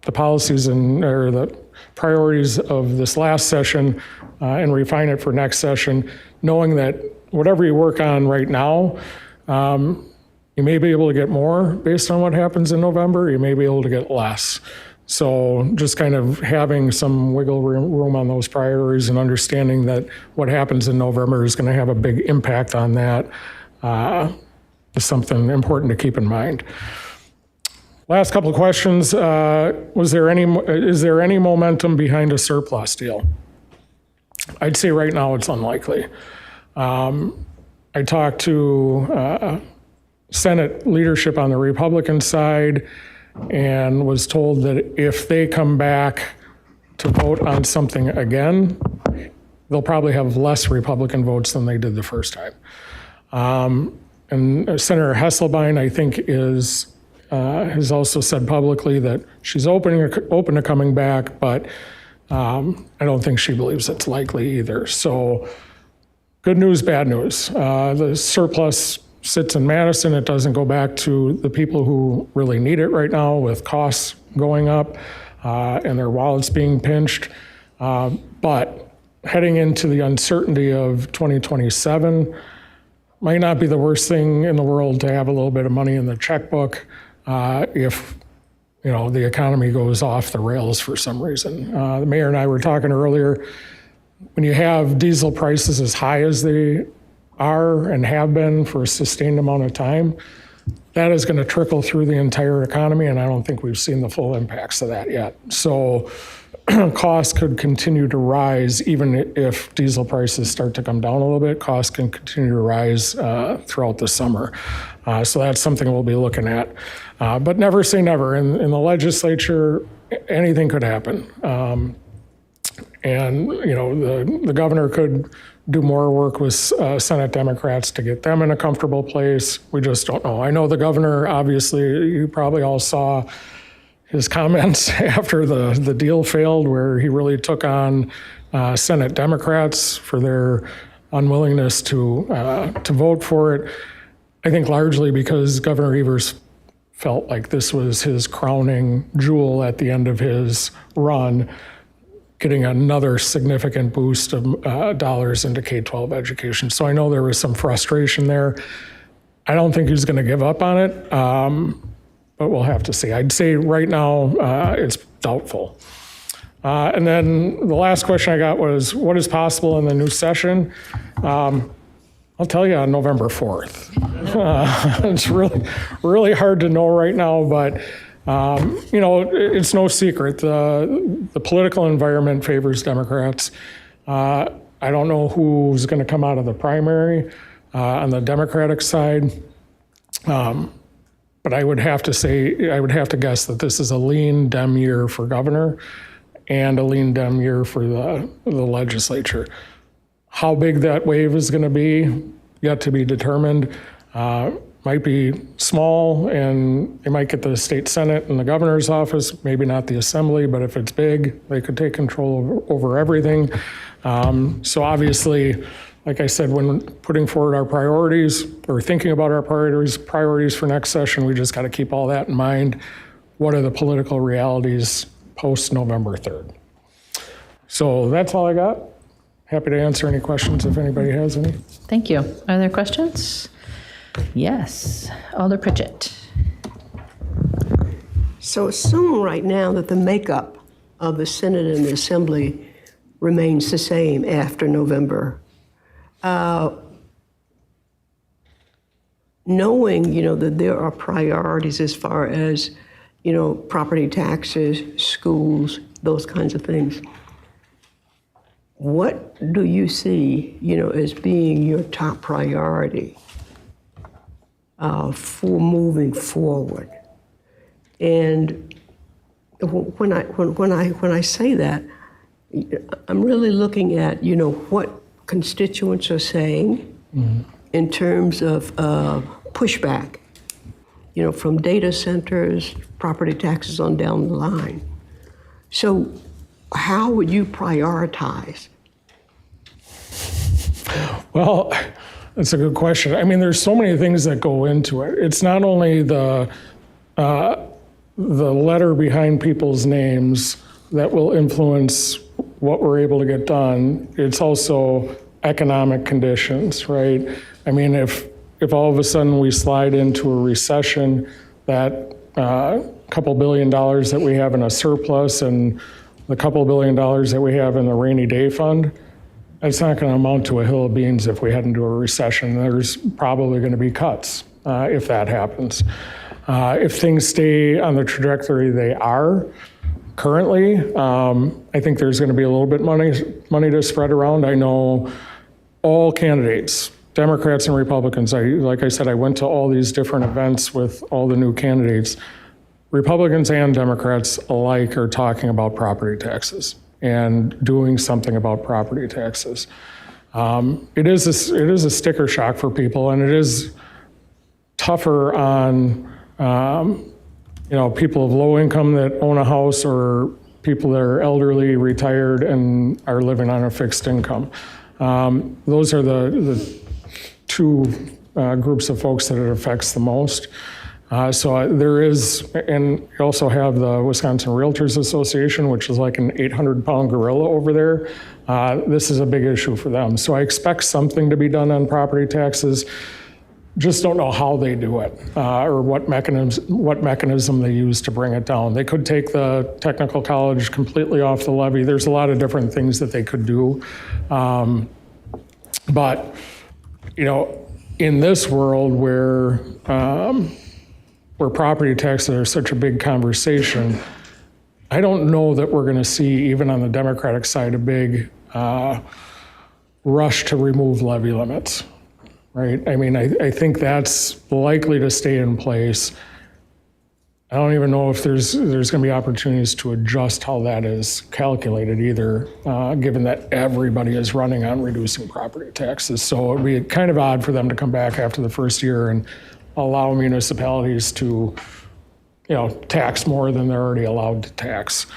Speaker 12: the policies or the priorities of this last session, and refine it for next session, knowing that whatever you work on right now, you may be able to get more based on what happens in November, you may be able to get less. So just kind of having some wiggle room on those priorities and understanding that what happens in November is going to have a big impact on that is something important to keep in mind. Last couple of questions. Is there any momentum behind a surplus deal? I'd say right now it's unlikely. I talked to Senate leadership on the Republican side and was told that if they come back to vote on something again, they'll probably have less Republican votes than they did the first time. And Senator Hesselbein, I think, has also said publicly that she's open to coming back, but I don't think she believes it's likely either. So good news, bad news. The surplus sits in Madison. It doesn't go back to the people who really need it right now with costs going up and their wallets being pinched. But heading into the uncertainty of 2027 might not be the worst thing in the world to have a little bit of money in the checkbook if the economy goes off the rails for some reason. The mayor and I were talking earlier, when you have diesel prices as high as they are and have been for a sustained amount of time, that is going to trickle through the entire economy, and I don't think we've seen the full impacts of that yet. So costs could continue to rise even if diesel prices start to come down a little bit. Costs can continue to rise throughout the summer. So that's something we'll be looking at. But never say never. In the legislature, anything could happen. And the governor could do more work with Senate Democrats to get them in a comfortable place. We just don't know. I know the governor, obviously, you probably all saw his comments after the deal failed, where he really took on Senate Democrats for their unwillingness to vote for it. I think largely because Governor Evers felt like this was his crowning jewel at the end of his run, getting another significant boost of dollars into K-12 education. So I know there was some frustration there. I don't think he's going to give up on it, but we'll have to see. I'd say right now it's doubtful. And then the last question I got was, what is possible in the new session? I'll tell you on November 4th. It's really hard to know right now, but it's no secret. The political environment favors Democrats. I don't know who's going to come out of the primary on the Democratic side. But I would have to guess that this is a lean Dem year for governor and a lean Dem year for the legislature. How big that wave is going to be, yet to be determined. Might be small, and they might get the state senate and the governor's office, maybe not the assembly, but if it's big, they could take control over everything. So obviously, like I said, when putting forward our priorities or thinking about our priorities for next session, we just got to keep all that in mind. What are the political realities post November 3rd? So that's all I got. Happy to answer any questions if anybody has any.
Speaker 1: Thank you. Are there questions? Yes. Alder Pritchett.
Speaker 13: So assume right now that the makeup of the Senate and the Assembly remains the same after November. Knowing, that there are priorities as far as, property taxes, schools, those kinds of things. What do you see, as being your top priority for moving forward? And when I say that, I'm really looking at, what constituents are saying in terms of pushback, from data centers, property taxes on down the line. So how would you prioritize?
Speaker 12: Well, that's a good question. I mean, there's so many things that go into it. It's not only the letter behind people's names that will influence what we're able to get done. It's also economic conditions, right? I mean, if all of a sudden we slide into a recession, that couple $2 billion that we have in a surplus and the couple $2 billion that we have in the rainy day fund, it's not going to amount to a hill of beans if we head into a recession. There's probably going to be cuts if that happens. If things stay on the trajectory they are currently, I think there's going to be a little bit money to spread around. I know all candidates, Democrats and Republicans, like I said, I went to all these different events with all the new candidates. Republicans and Democrats alike are talking about property taxes and doing something about property taxes. It is a sticker shock for people, and it is tougher on people of low income that own a house or people that are elderly, retired, and are living on a fixed income. Those are the two groups of folks that it affects the most. So there is, and you also have the Wisconsin Realtors Association, which is like an 800-pound gorilla over there. This is a big issue for them. So I expect something to be done on property taxes. Just don't know how they do it or what mechanism they use to bring it down. They could take the technical college completely off the levy. There's a lot of different things that they could do. But, you know, in this world where property taxes are such a big conversation, I don't know that we're going to see, even on the Democratic side, a big rush to remove levy limits, right? I mean, I think that's likely to stay in place. I don't even know if there's going to be opportunities to adjust how that is calculated either, given that everybody is running on reducing property taxes. So it'd be kind of odd for them to come back after the first year and allow municipalities to, you know, tax more than they're already allowed to tax.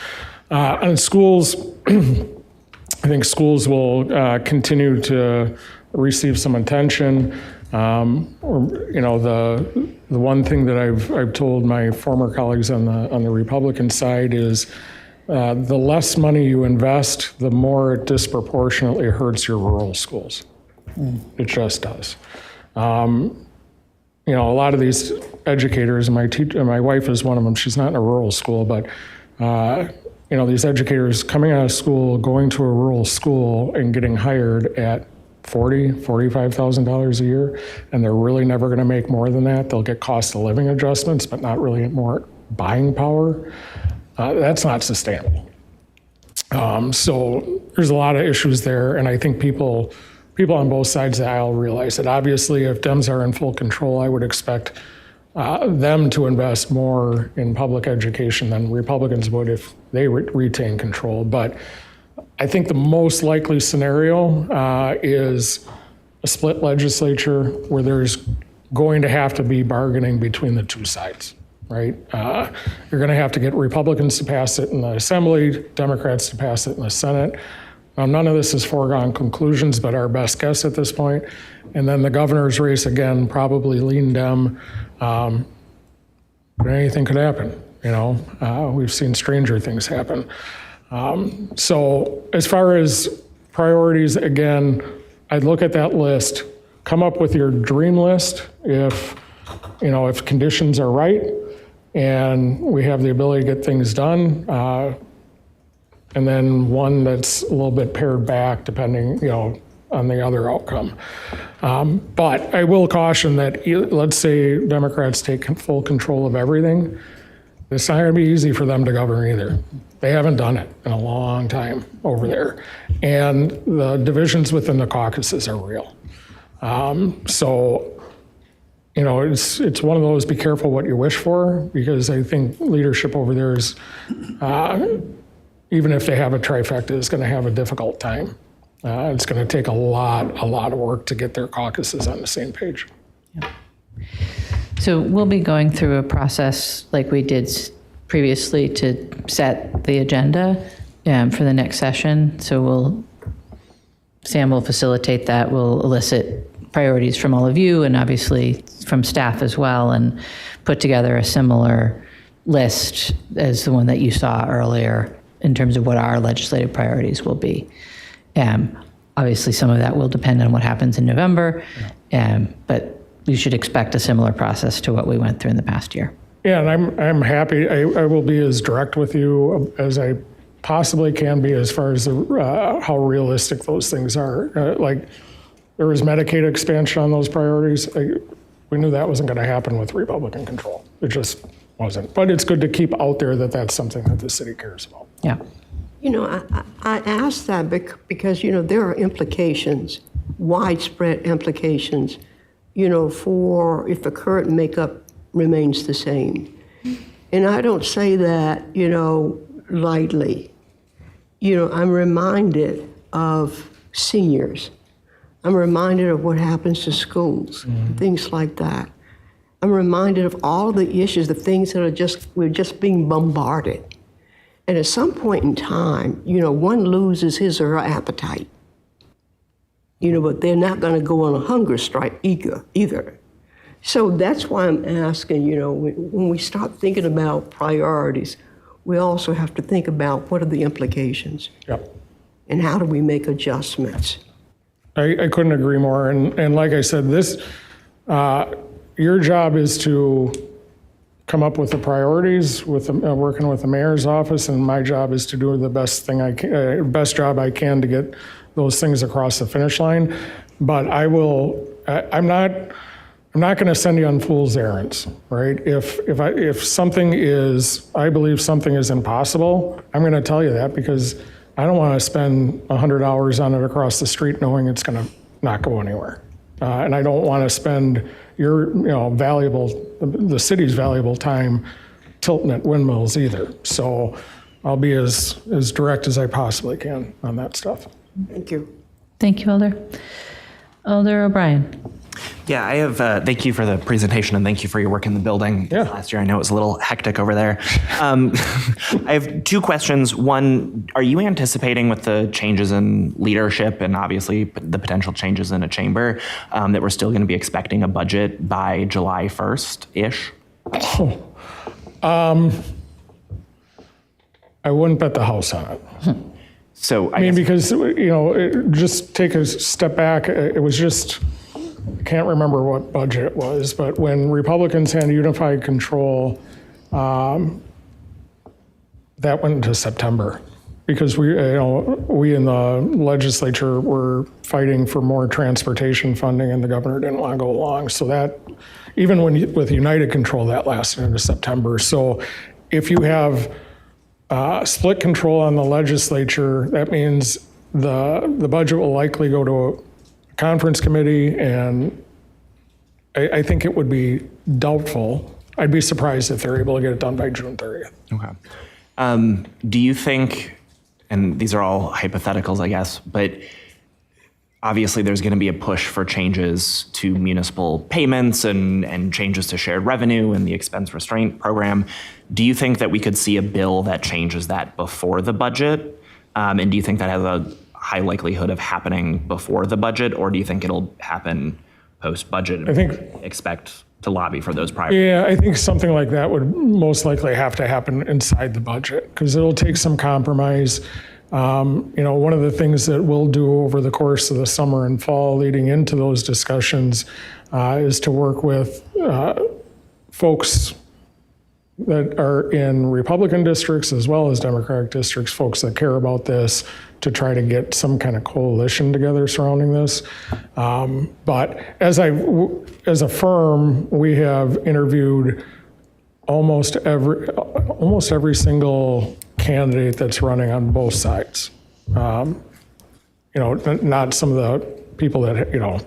Speaker 12: And schools, I think schools will continue to receive some attention. You know, the one thing that I've told my former colleagues on the Republican side is the less money you invest, the more it disproportionately hurts your rural schools. It just does. You know, a lot of these educators, and my wife is one of them. She's not in a rural school, but you know, these educators coming out of school, going to a rural school, and getting hired at $45,000 a year, and they're really never going to make more than that. They'll get cost of living adjustments, but not really more buying power. That's not sustainable. So there's a lot of issues there, and I think people on both sides of the aisle realize that. Obviously, if Dems are in full control, I would expect them to invest more in public education than Republicans would if they retain control. But I think the most likely scenario is a split legislature where there's going to have to be bargaining between the two sides, right? You're going to have to get Republicans to pass it in the Assembly, Democrats to pass it in the Senate. Now, none of this is foregone conclusions, but our best guess at this point. And then the governor's race, again, probably lean Dem. But anything could happen, you know? We've seen stranger things happen. So as far as priorities, again, I'd look at that list, come up with your dream list if, you know, if conditions are right and we have the ability to get things done. And then one that's a little bit pared back depending, you know, on the other outcome. But I will caution that, let's say Democrats take full control of everything, it's not going to be easy for them to govern either. They haven't done it in a long time over there. And the divisions within the caucuses are real. So, you know, it's one of those, be careful what you wish for, because I think leadership over there is, even if they have a trifecta, is going to have a difficult time. It's going to take a lot of work to get their caucuses on the same page.
Speaker 1: Yeah. So we'll be going through a process like we did previously to set the agenda for the next session. So Sam will facilitate that. We'll elicit priorities from all of you and obviously from staff as well, and put together a similar list as the one that you saw earlier in terms of what our legislative priorities will be. Obviously, some of that will depend on what happens in November, but you should expect a similar process to what we went through in the past year.
Speaker 12: Yeah, and I'm happy. I will be as direct with you as I possibly can be as far as how realistic those things are. Like, there was Medicaid expansion on those priorities. We knew that wasn't going to happen with Republican control. It just wasn't. But it's good to keep out there that that's something that the city cares about.
Speaker 1: Yeah.
Speaker 13: You know, I asked that because, you know, there are implications, widespread implications, you know, for if the current makeup remains the same. And I don't say that, you know, lightly. You know, I'm reminded of seniors. I'm reminded of what happens to schools, things like that. I'm reminded of all the issues, the things that we're just being bombarded. And at some point in time, one loses his or her appetite. But they're not going to go on a hunger strike either. So that's why I'm asking, when we start thinking about priorities, we also have to think about what are the implications.
Speaker 12: Yep.
Speaker 13: And how do we make adjustments?
Speaker 12: I couldn't agree more. And like I said, your job is to come up with the priorities with working with the mayor's office, and my job is to do the best best job I can to get those things across the finish line. But I'm not going to send you on fool's errands, right? If something is, I believe something is impossible, I'm going to tell you that, because I don't want to spend 100 hours on it across the street knowing it's going to not go anywhere. And I don't want to spend your the city's valuable time tilting at windmills either. So I'll be as direct as I possibly can on that stuff.
Speaker 13: Thank you.
Speaker 1: Thank you, Alder. Alder O'Brien.
Speaker 10: Yeah, I have, thank you for the presentation and thank you for your work in the building last year. I know it was a little hectic over there. I have two questions. One, are you anticipating with the changes in leadership and obviously the potential changes in a chamber that we're still going to be expecting a budget by July 1st-ish?
Speaker 12: I wouldn't bet the house on it.
Speaker 10: So
Speaker 12: I mean, because, just take a step back. It was just, I can't remember what budget it was, but when Republicans had unified control, that went into September, because we in the legislature were fighting for more transportation funding, and the governor didn't want to go along. So that, even with united control, that lasted into September. So if you have split control on the legislature, that means the budget will likely go to a conference committee, and I think it would be doubtful. I'd be surprised if they're able to get it done by June 30th.
Speaker 10: Okay. Do you think, and these are all hypotheticals, I guess, but obviously there's going to be a push for changes to municipal payments and changes to shared revenue and the expense restraint program. Do you think that we could see a bill that changes that before the budget? And do you think that has a high likelihood of happening before the budget, or do you think it'll happen post-budget?
Speaker 12: I think,
Speaker 10: expect to lobby for those priorities.
Speaker 12: Yeah, I think something like that would most likely have to happen inside the budget, because it'll take some compromise. One of the things that we'll do over the course of the summer and fall leading into those discussions is to work with folks that are in Republican districts as well as Democratic districts, folks that care about this, to try to get some kind of coalition together surrounding this. But as a firm, we have interviewed almost every single candidate that's running on both sides. Not some of the people that,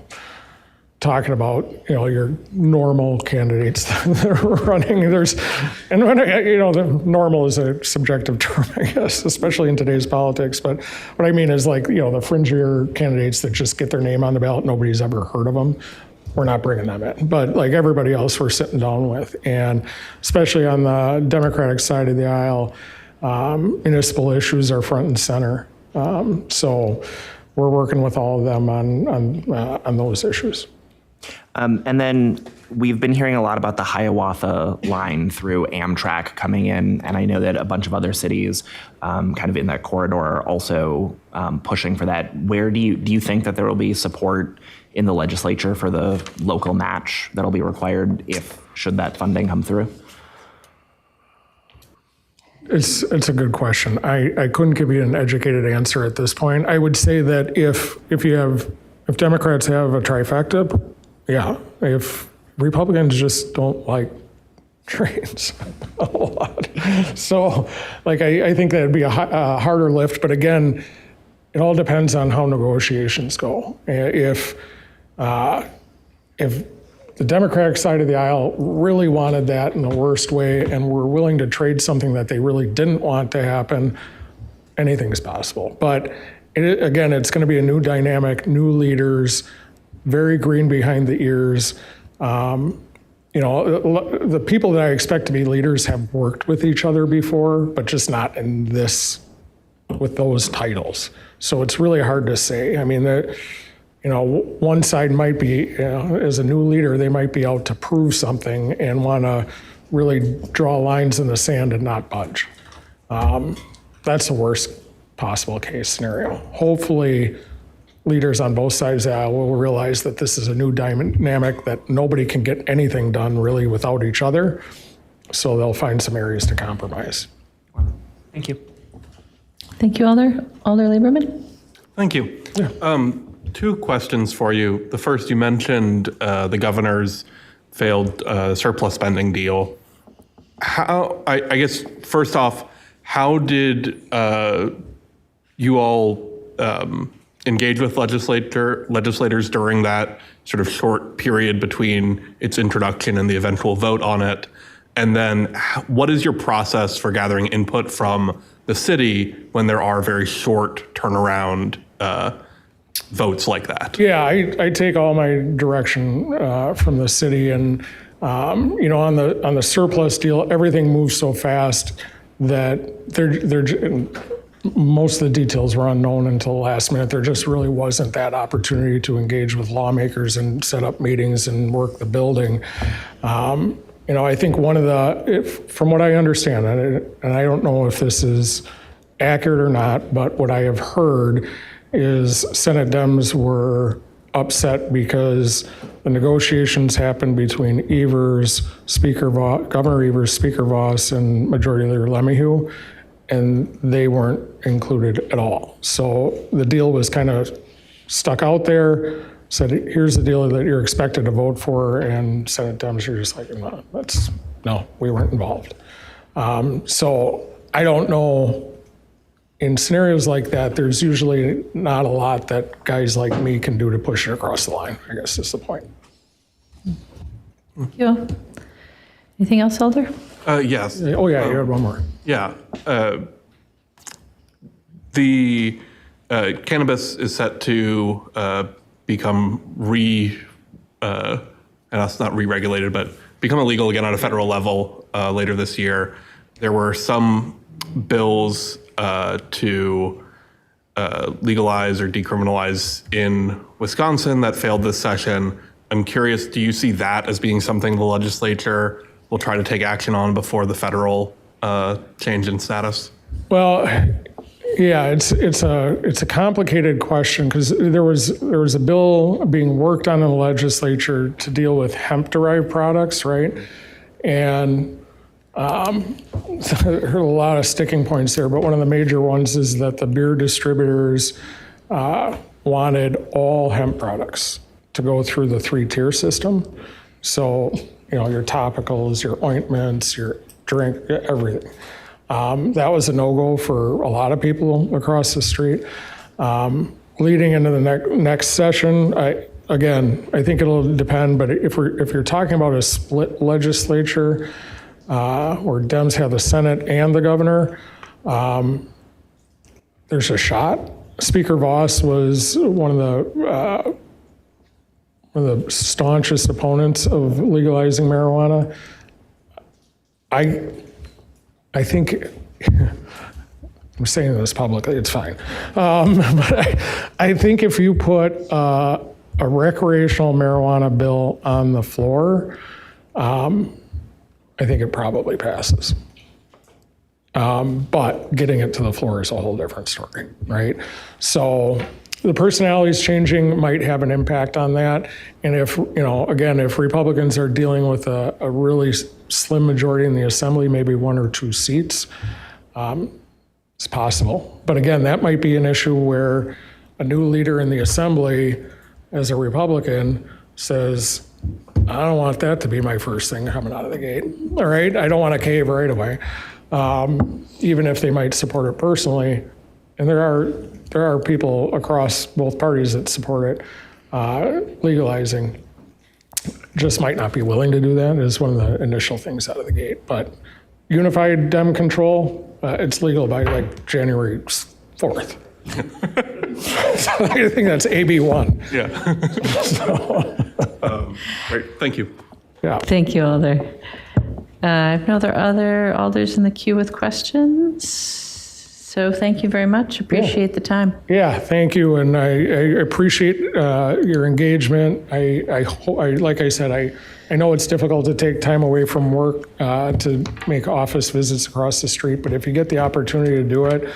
Speaker 12: talking about, your normal candidates that are running. The normal is a subjective term, I guess, especially in today's politics. But what I mean is, like, the fringier candidates that just get their name on the ballot, nobody's ever heard of them. We're not bringing them in. But like everybody else, we're sitting down with. And especially on the Democratic side of the aisle, municipal issues are front and center. So we're working with all of them on those issues.
Speaker 10: And then we've been hearing a lot about the Hiawatha line through Amtrak coming in, and I know that a bunch of other cities kind of in that corridor are also pushing for that. Where do you think that there will be support in the legislature for the local match that'll be required should that funding come through?
Speaker 12: It's a good question. I couldn't give you an educated answer at this point. I would say that if Democrats have a trifecta, yeah. If Republicans just don't like trains a lot, so I think that'd be a harder lift. But again, it all depends on how negotiations go. If the Democratic side of the aisle really wanted that in the worst way and were willing to trade something that they really didn't want to happen, anything's possible. But again, it's going to be a new dynamic, new leaders, very green behind the ears. the people that I expect to be leaders have worked with each other before, but just not in this, with those titles. So it's really hard to say. I mean, one side might be, as a new leader, they might be out to prove something and want to really draw lines in the sand and not budge. That's the worst possible case scenario. Hopefully, leaders on both sides will realize that this is a new dynamic, that nobody can get anything done really without each other. So they'll find some areas to compromise.
Speaker 10: Thank you.
Speaker 1: Thank you, Alder. Alder Lieberman?
Speaker 14: Thank you. Two questions for you. The first, you mentioned the governor's failed surplus spending deal. I guess, first off, how did you all engage with legislators during that sort of short period between its introduction and the eventual vote on it? And then what is your process for gathering input from the city when there are very short turnaround votes like that?
Speaker 12: Yeah, I take all my direction from the city, and on the surplus deal, everything moves so fast that most of the details were unknown until the last minute. There just really wasn't that opportunity to engage with lawmakers and set up meetings and work the building. I think from what I understand, and I don't know if this is accurate or not, but what I have heard is Senate Dems were upset because the negotiations happened between Governor Evers, Speaker Voss, and Majority Leader LeMahieu, and they weren't included at all. So the deal was kind of stuck out there, said, here's the deal that you're expected to vote for, and Senate Dems are just like, no, we weren't involved. So I don't know. In scenarios like that, there's usually not a lot that guys like me can do to push it across the line, I guess is the point.
Speaker 1: Thank you. Anything else, Alder?
Speaker 14: Yes.
Speaker 12: Oh, yeah, you had one more.
Speaker 14: Yeah. The cannabis is set to become and that's not re-regulated, but become illegal again on a federal level later this year. There were some bills to legalize or decriminalize in Wisconsin that failed this session. I'm curious, do you see that as being something the legislature will try to take action on before the federal change in status?
Speaker 12: Well, yeah, it's a complicated question because there was a bill being worked on in the legislature to deal with hemp-derived products, right? And there are a lot of sticking points there, but one of the major ones is that the beer distributors wanted all hemp products to go through the 3-tier system. So, your topicals, your ointments, your drink, everything. That was a no-go for a lot of people across the street. Leading into the next session, I think it'll depend, but if you're talking about a split legislature, where Dems have the Senate and the governor, there's a shot. Speaker Voss was one of the staunchest opponents of legalizing marijuana. I think, I'm saying this publicly, it's fine. But I think if you put a recreational marijuana bill on the floor, I think it probably passes. But getting it to the floor is a whole different story, right? So the personalities changing might have an impact on that. And if Republicans are dealing with a really slim majority in the assembly, maybe 1 or 2 seats, it's possible. But again, that might be an issue where a new leader in the assembly, as a Republican, says, I don't want that to be my first thing coming out of the gate. All right, I don't want to cave right away, even if they might support it personally. And there are people across both parties that support it. Legalizing just might not be willing to do that is one of the initial things out of the gate. But unified Dem control, it's legal by like January 4th. So I think that's AB 1.
Speaker 14: Yeah. Great, thank you.
Speaker 12: Yeah.
Speaker 1: Thank you, Alder. I have no other alders in the queue with questions. So thank you very much. Appreciate the time.
Speaker 12: Yeah, thank you, and I appreciate your engagement. Like I said, I know it's difficult to take time away from work to make office visits across the street, but if you get the opportunity to do it,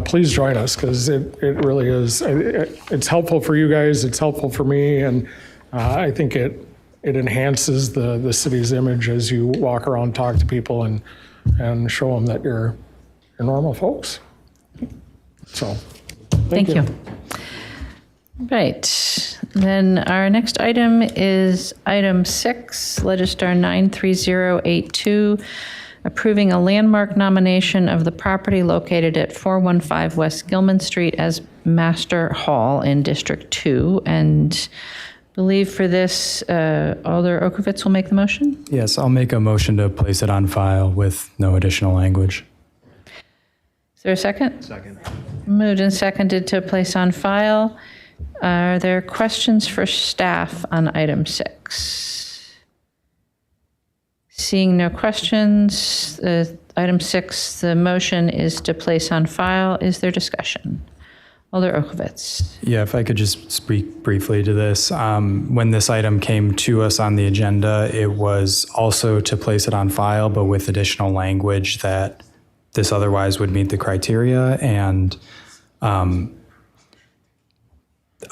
Speaker 12: please join us, because it really is. It's helpful for you guys. It's helpful for me, and I think it enhances the city's image as you walk around, talk to people, and show them that you're normal folks. So,
Speaker 1: Thank you. Right. Then our next item is item 6, Legistar 93082, approving a landmark nomination of the property located at 415 West Gilman Street as Master Hall in District 2. And I believe for this, Alder Okovitz will make the motion.
Speaker 15: Yes, I'll make a motion to place it on file with no additional language.
Speaker 1: Is there a second?
Speaker 7: Second.
Speaker 1: Moved and seconded to place on file. Are there questions for staff on item 6? Seeing no questions, item 6, the motion is to place on file. Is there discussion? Alder Okovitz.
Speaker 15: Yeah, if I could just speak briefly to this. When this item came to us on the agenda, it was also to place it on file, but with additional language that this otherwise would meet the criteria. And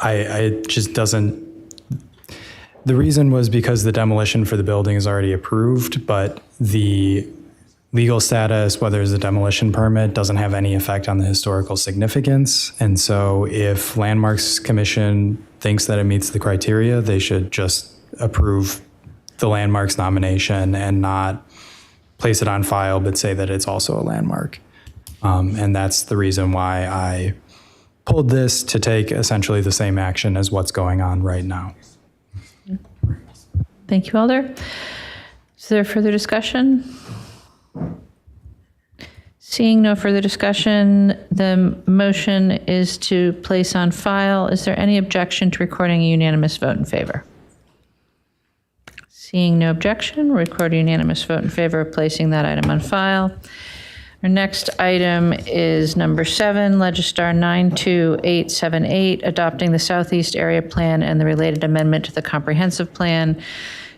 Speaker 15: I just doesn't, the reason was because the demolition for the building is already approved, but the legal status, whether it's a demolition permit, doesn't have any effect on the historical significance. And so if Landmarks Commission thinks that it meets the criteria, they should just approve the landmarks nomination and not place it on file, but say that it's also a landmark. And that's the reason why I pulled this, to take essentially the same action as what's going on right now.
Speaker 1: Thank you, Alder. Is there further discussion? Seeing no further discussion, the motion is to place on file. Is there any objection to recording a unanimous vote in favor? Seeing no objection, record a unanimous vote in favor of placing that item on file. Our next item is number 7, Legistar 92878, adopting the Southeast Area Plan and the related amendment to the Comprehensive Plan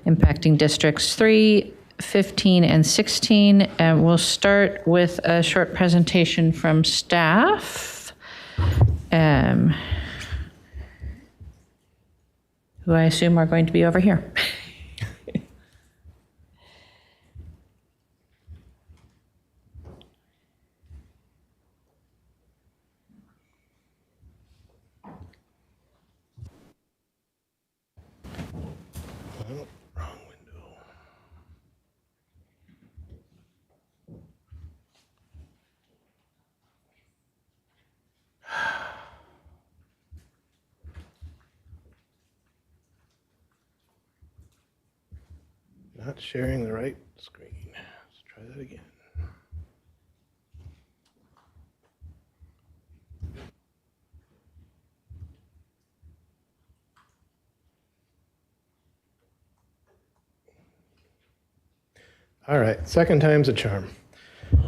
Speaker 1: impacting Districts 3, 15, and 16. And we'll start with a short presentation from staff, who I assume are going to be over here.
Speaker 6: Not sharing the right screen. Let's try that again. All right, second time's a charm.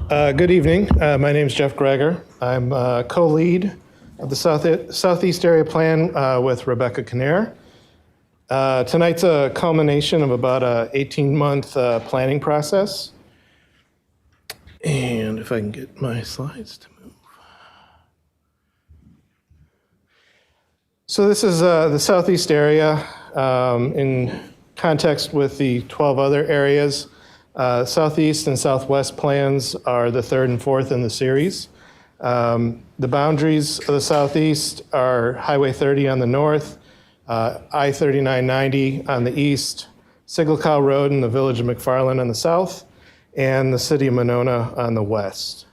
Speaker 6: Good evening. My name is Jeff Greger. I'm co-lead of the Southeast Area Plan with Rebecca Kinnear. Tonight's a culmination of about an 18-month planning process. And if I can get my slides to move. So this is the Southeast area in context with the 12 other areas. Southeast and Southwest plans are the 3rd and 4th in the series. The boundaries of the Southeast are Highway 30 on the north, I-3990 on the east, Siggelkow Road in the village of McFarland on the south, and the city of Monona on the west.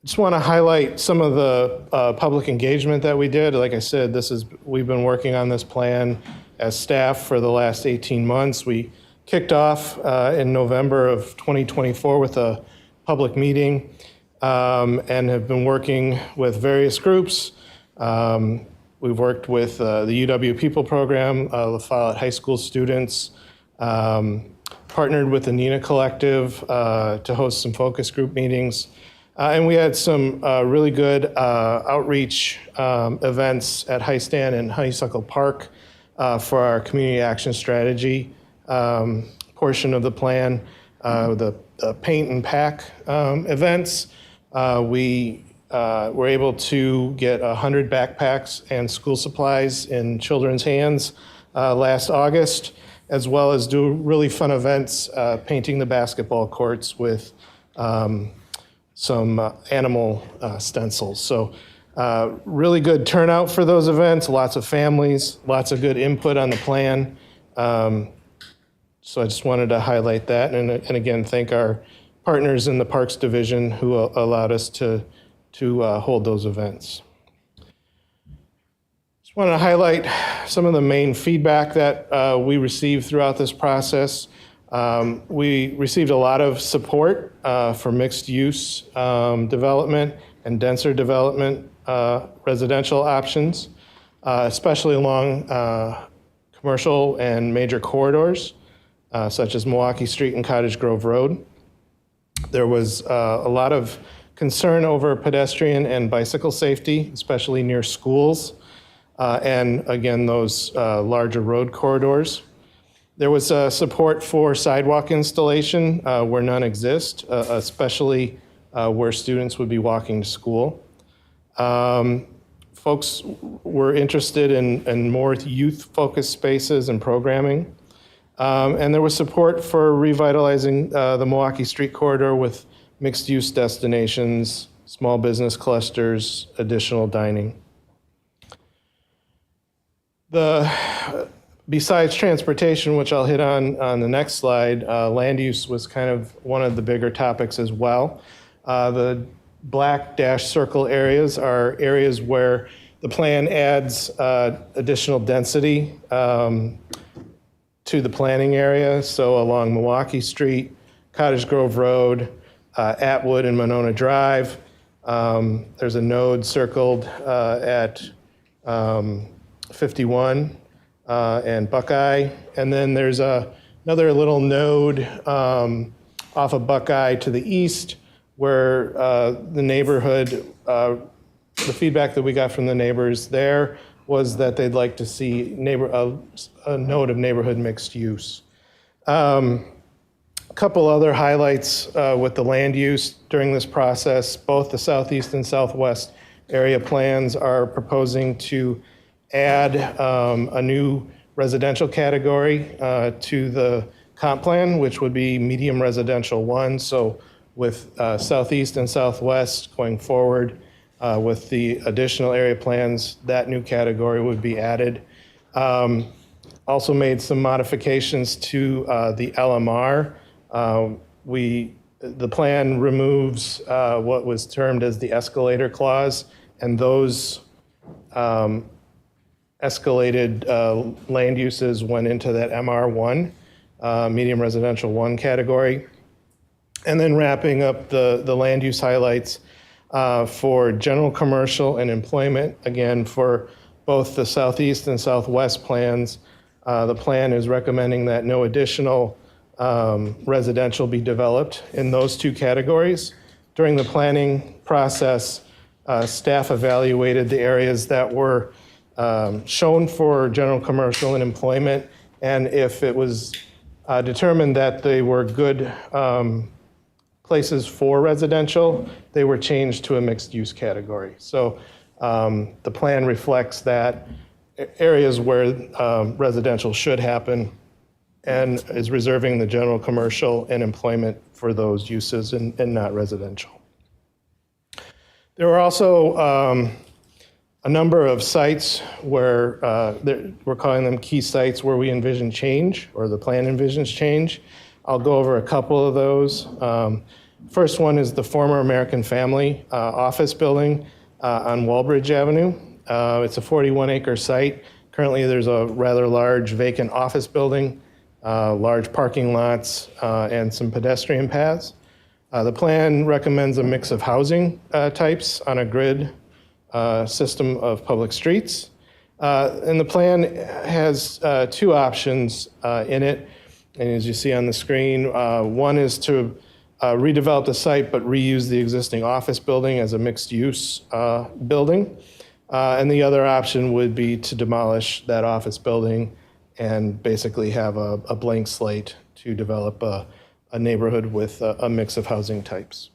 Speaker 6: Just want to highlight some of the public engagement that we did. Like I said, we've been working on this plan as staff for the last 18 months. We kicked off in November of 2024 with a public meeting and have been working with various groups. We've worked with the UW People Program, La Follette High School students, Partnered with the NINA Collective to host some focus group meetings. And we had some really good outreach events at High Stand and Honeysuckle Park for our community action strategy portion of the plan. The paint and pack events, we were able to get 100 backpacks and school supplies in children's hands last August, as well as do really fun events painting the basketball courts with some animal stencils. So really good turnout for those events, lots of families, lots of good input on the plan. So I just wanted to highlight that, and again, thank our partners in the Parks Division who allowed us to hold those events. Just want to highlight some of the main feedback that we received throughout this process. We received a lot of support for mixed use development and denser development residential options, especially along commercial and major corridors, such as Milwaukee Street and Cottage Grove Road. There was a lot of concern over pedestrian and bicycle safety, especially near schools, and again, those larger road corridors. There was support for sidewalk installation where none exist, especially where students would be walking to school. Folks were interested in more youth-focused spaces and programming. And there was support for revitalizing the Milwaukee Street corridor with mixed-use destinations, small business clusters, additional dining. Besides transportation, which I'll hit on the next slide, land use was kind of one of the bigger topics as well. The black dash circle areas are areas where the plan adds additional density to the planning area. So along Milwaukee Street, Cottage Grove Road, Atwood and Monona Drive. There's a node circled at 51 and Buckeye. And then there's another little node off of Buckeye to the east where the neighborhood, the feedback that we got from the neighbors there was that they'd like to see a node of neighborhood mixed use. A couple other highlights with the land use during this process. Both the southeast and southwest area plans are proposing to add a new residential category to the comp plan, which would be medium residential 1. So with southeast and southwest going forward, with the additional area plans, that new category would be added. Also made some modifications to the LMR. The plan removes what was termed as the escalator clause, and those escalated land uses went into that MR1, medium residential 1 category. And then wrapping up the land use highlights for general commercial and employment, again, for both the southeast and southwest plans, the plan is recommending that no additional residential be developed in those 2 categories. During the planning process, staff evaluated the areas that were shown for general commercial and employment, and if it was determined that they were good places for residential, they were changed to a mixed use category. So the plan reflects that areas where residential should happen and is reserving the general commercial and employment for those uses and not residential. There were also a number of sites where we're calling them key sites where we envision change, or the plan envisions change. I'll go over a couple of those. First one is the former American Family office building on Walbridge Avenue. It's a 41-acre site. Currently, there's a rather large vacant office building, large parking lots, and some pedestrian paths. The plan recommends a mix of housing types on a grid system of public streets. And the plan has 2 options in it. And as you see on the screen, one is to redevelop the site but reuse the existing office building as a mixed-use building. And the other option would be to demolish that office building and basically have a blank slate to develop a neighborhood with a mix of housing types.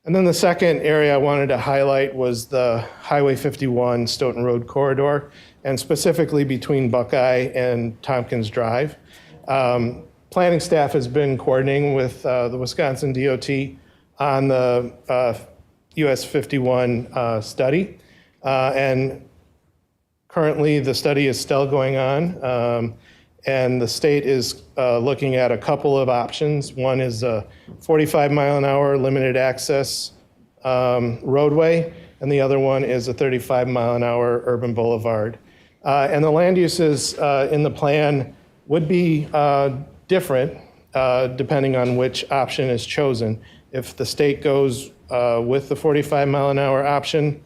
Speaker 6: And then the second area I wanted to highlight was the Highway 51 Stoughton Road corridor, and specifically between Buckeye and Tompkins Drive. Planning staff has been coordinating with the Wisconsin DOT on the US 51 study. And currently the study is still going on. And the state is looking at a couple of options. One is a 45-mile-an-hour limited access roadway, and the other one is a 35-mile-an-hour urban boulevard. And the land uses in the plan would be different depending on which option is chosen. If the state goes with the 45-mile-an-hour option,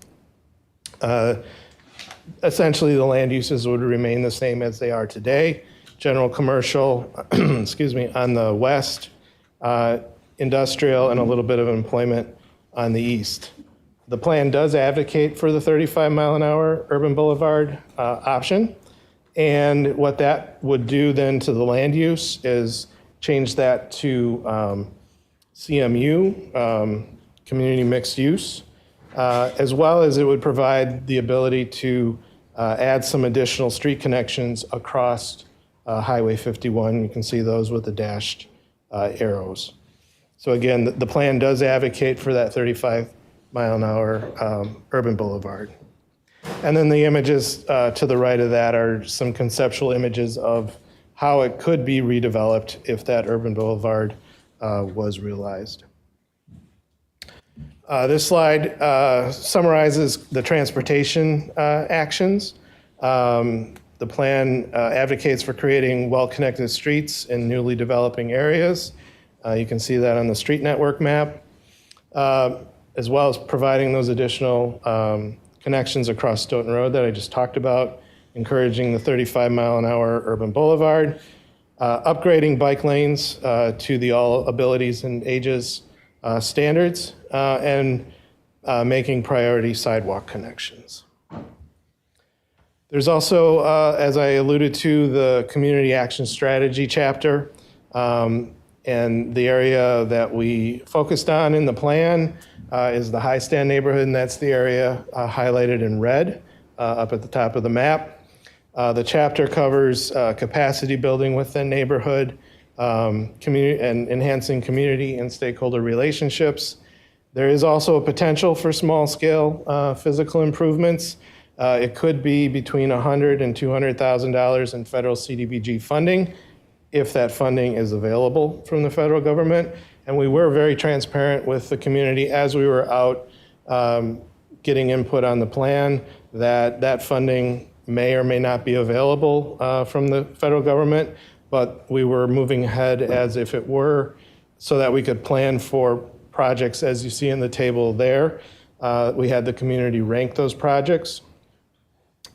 Speaker 6: essentially the land uses would remain the same as they are today. General commercial, excuse me, on the west, industrial, and a little bit of employment on the east. The plan does advocate for the 35-mile-an-hour urban boulevard option. And what that would do then to the land use is change that to CMU, community mixed use, as well as it would provide the ability to add some additional street connections across Highway 51. You can see those with the dashed arrows. So again, the plan does advocate for that 35-mile-an-hour urban boulevard. And then the images to the right of that are some conceptual images of how it could be redeveloped if that urban boulevard was realized. This slide summarizes the transportation actions. The plan advocates for creating well-connected streets in newly developing areas. You can see that on the street network map, as well as providing those additional connections across Stoughton Road that I just talked about, encouraging the 35-mile-an-hour urban boulevard, upgrading bike lanes to the all abilities and ages standards, and making priority sidewalk connections. There's also, as I alluded to, the community action strategy chapter, and the area that we focused on in the plan is the High Stand neighborhood, and that's the area highlighted in red up at the top of the map. The chapter covers capacity building within neighborhood, community, and enhancing community and stakeholder relationships. There is also a potential for small-scale physical improvements. It could be between $100,000 and $200,000 in federal CDBG funding, if that funding is available from the federal government. And we were very transparent with the community as we were out getting input on the plan that that funding may or may not be available from the federal government, but we were moving ahead as if it were so that we could plan for projects as you see in the table there. We had the community rank those projects.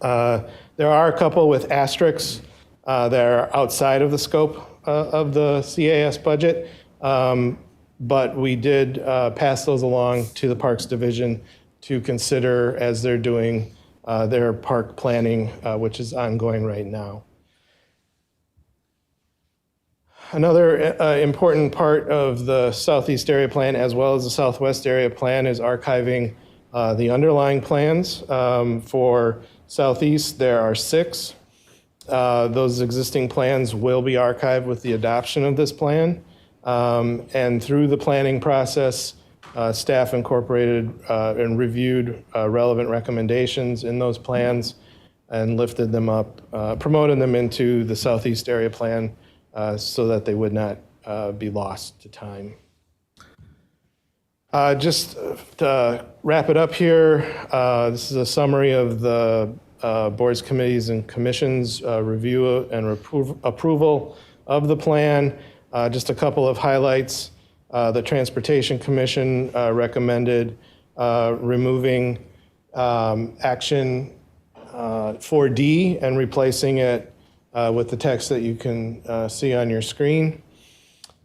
Speaker 6: There are a couple with asterisks that are outside of the scope of the CAS budget, but we did pass those along to the Parks Division to consider as they're doing their park planning, which is ongoing right now. Another important part of the Southeast Area Plan, as well as the Southwest Area Plan, is archiving the underlying plans. For Southeast, there are 6. Those existing plans will be archived with the adoption of this plan. And through the planning process, staff incorporated and reviewed relevant recommendations in those plans and lifted them up, promoted them into the Southeast Area Plan so that they would not be lost to time. Just to wrap it up here, this is a summary of the boards, committees, and commissions review and approval of the plan. Just a couple of highlights. The Transportation Commission recommended removing action 4D and replacing it with the text that you can see on your screen.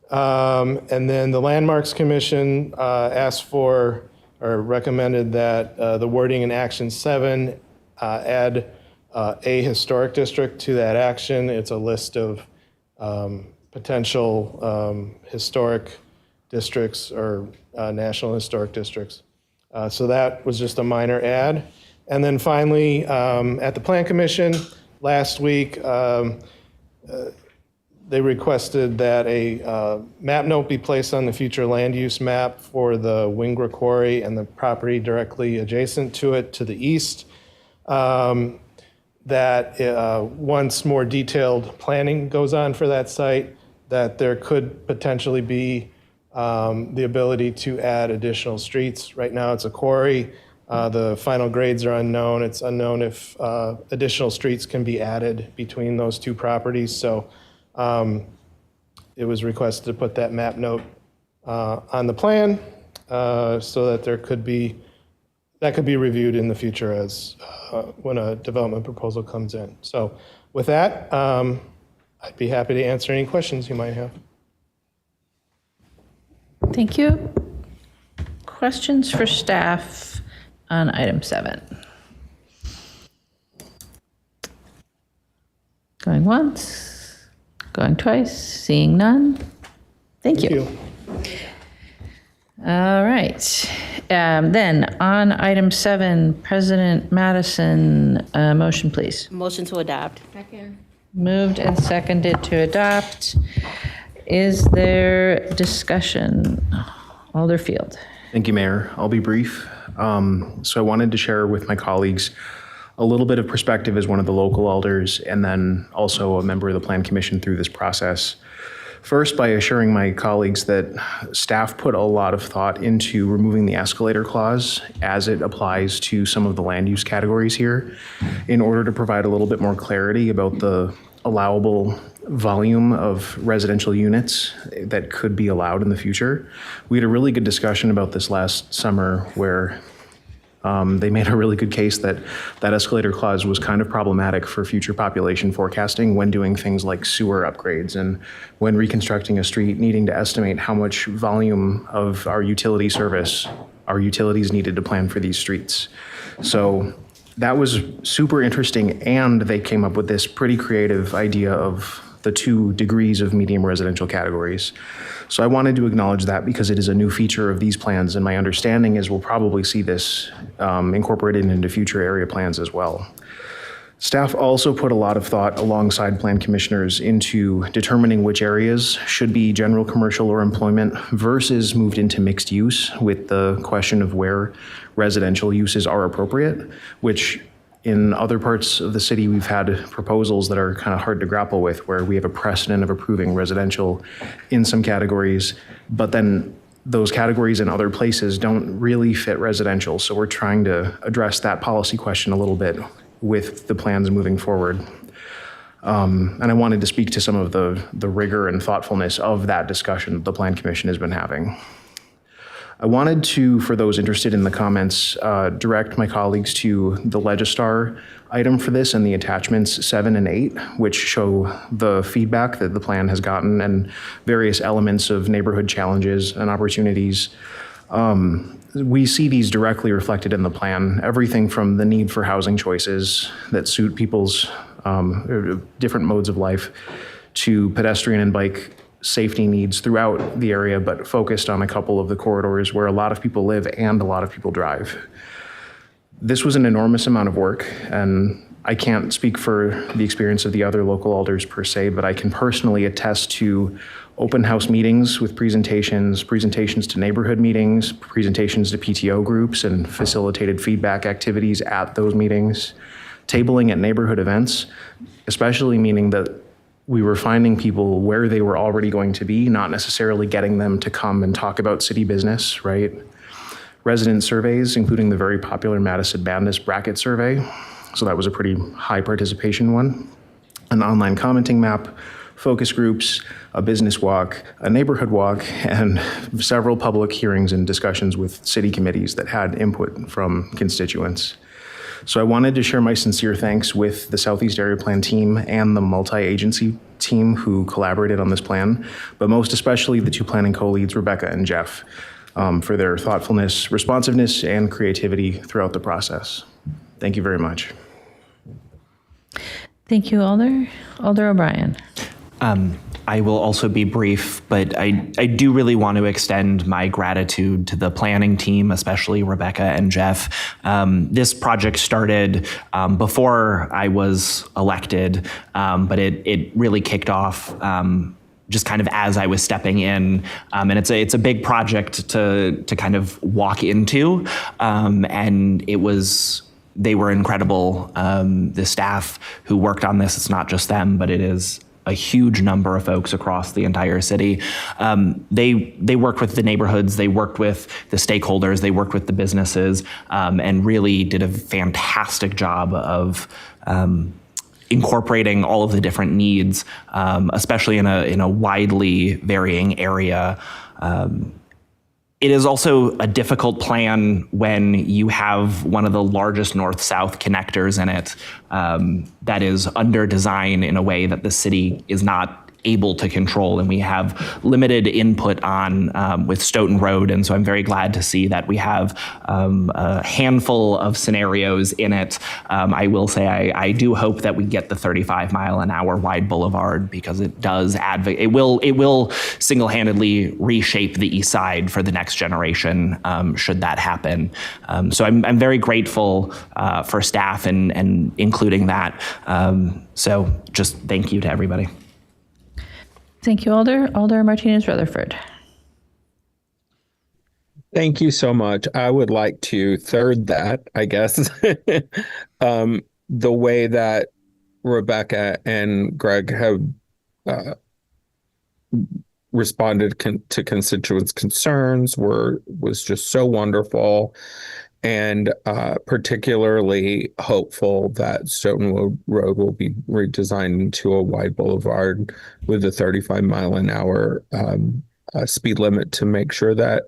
Speaker 6: And then the Landmarks Commission asked for or recommended that the wording in Action 7 add a historic district to that action. It's a list of potential historic districts or national historic districts. So that was just a minor add. And then finally, at the Plan Commission last week, they requested that a map note be placed on the future land use map for the Wingra Quarry and the property directly adjacent to it to the east. That once more detailed planning goes on for that site, that there could potentially be the ability to add additional streets. Right now it's a quarry. The final grades are unknown. It's unknown if additional streets can be added between those two properties. So it was requested to put that map note on the plan so that that could be reviewed in the future as when a development proposal comes in. So with that, I'd be happy to answer any questions you might have.
Speaker 1: Thank you. Questions for staff on item 7? Going once, going twice, seeing none. Thank you. All right. Then on item 7, President Madison, motion please.
Speaker 9: Motion to adopt. Second.
Speaker 1: Moved and seconded to adopt. Is there discussion? Alderfield.
Speaker 7: Thank you, Mayor. I'll be brief. So I wanted to share with my colleagues a little bit of perspective as one of the local alders and then also a member of the Plan Commission through this process. First, by assuring my colleagues that staff put a lot of thought into removing the escalator clause as it applies to some of the land use categories here in order to provide a little bit more clarity about the allowable volume of residential units that could be allowed in the future. We had a really good discussion about this last summer where they made a really good case that that escalator clause was kind of problematic for future population forecasting when doing things like sewer upgrades and when reconstructing a street, needing to estimate how much volume of our utility service our utilities needed to plan for these streets. So that was super interesting, and they came up with this pretty creative idea of the 2 degrees of medium residential categories. So I wanted to acknowledge that because it is a new feature of these plans, and my understanding is we'll probably see this incorporated into future area plans as well. Staff also put a lot of thought alongside plan commissioners into determining which areas should be general commercial or employment versus moved into mixed use, with the question of where residential uses are appropriate, which in other parts of the city, we've had proposals that are kind of hard to grapple with, where we have a precedent of approving residential in some categories, but then those categories in other places don't really fit residential. So we're trying to address that policy question a little bit with the plans moving forward. And I wanted to speak to some of the rigor and thoughtfulness of that discussion the Plan Commission has been having. I wanted to, for those interested in the comments, direct my colleagues to the Legistar item for this and the attachments 7 and 8, which show the feedback that the plan has gotten and various elements of neighborhood challenges and opportunities. We see these directly reflected in the plan, everything from the need for housing choices that suit people's different modes of life to pedestrian and bike safety needs throughout the area, but focused on a couple of the corridors where a lot of people live and a lot of people drive. This was an enormous amount of work, and I can't speak for the experience of the other local alders per se, but I can personally attest to open house meetings with presentations to neighborhood meetings, presentations to PTO groups, and facilitated feedback activities at those meetings, tabling at neighborhood events, especially meaning that we were finding people where they were already going to be, not necessarily getting them to come and talk about city business, right? Resident surveys, including the very popular Madison Madness bracket survey. So that was a pretty high participation one. An online commenting map, focus groups, a business walk, a neighborhood walk, and several public hearings and discussions with city committees that had input from constituents. So I wanted to share my sincere thanks with the Southeast Area Plan team and the multi-agency team who collaborated on this plan, but most especially the two planning co-leads, Rebecca and Jeff, for their thoughtfulness, responsiveness, and creativity throughout the process. Thank you very much.
Speaker 1: Thank you, Alder. Alder O'Brien.
Speaker 10: I will also be brief, but I do really want to extend my gratitude to the planning team, especially Rebecca and Jeff. This project started before I was elected, but it really kicked off just kind of as I was stepping in, and it's a big project to kind of walk into, and they were incredible. The staff who worked on this, it's not just them, but it is a huge number of folks across the entire city. They worked with the neighborhoods, they worked with the stakeholders, they worked with the businesses, and really did a fantastic job of incorporating all of the different needs, especially in a widely varying area. It is also a difficult plan when you have one of the largest north-south connectors in it that is under design in a way that the city is not able to control, and we have limited input on with Stoughton Road, and so I'm very glad to see that we have a handful of scenarios in it. I will say I do hope that we get the 35-mile-an-hour wide boulevard, because it does it will single-handedly reshape the east side for the next generation should that happen. So I'm very grateful for staff and including that. So just thank you to everybody.
Speaker 1: Thank you, Alder. Alder Martinez Rutherford.
Speaker 16: Thank you so much. I would like to third that, I guess, the way that Rebecca and Greg have responded to constituents' concerns was just so wonderful, and particularly hopeful that Stoughton Road will be redesigned into a wide boulevard with a 35-mile-an-hour speed limit to make sure that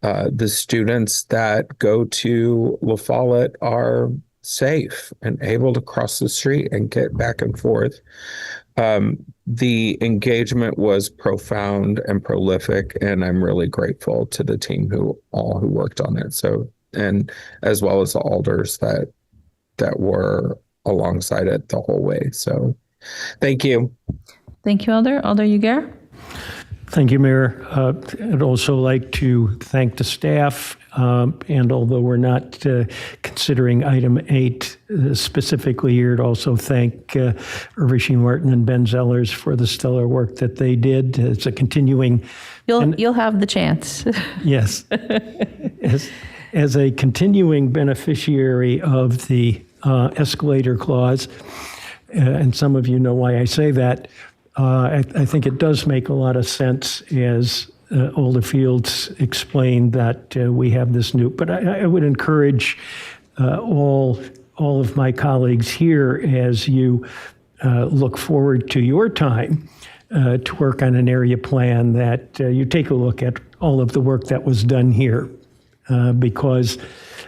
Speaker 16: the students that go to La Follette are safe and able to cross the street and get back and forth. The engagement was profound and prolific, and I'm really grateful to the team who worked on it. So, and as well as the alders that were alongside it the whole way. So thank you.
Speaker 1: Thank you, Alder. Alder Uguer.
Speaker 17: Thank you, Mayor. I'd also like to thank the staff, and although we're not considering item 8 specifically here, to also thank Rishi Martin and Ben Zellers for the stellar work that they did. It's a continuing...
Speaker 1: You'll have the chance.
Speaker 17: Yes. As a continuing beneficiary of the escalator clause, and some of you know why I say that, I think it does make a lot of sense, as Alder Fields explained, that we have this new. But I would encourage all of my colleagues here, as you look forward to your time to work on an area plan, that you take a look at all of the work that was done here. Because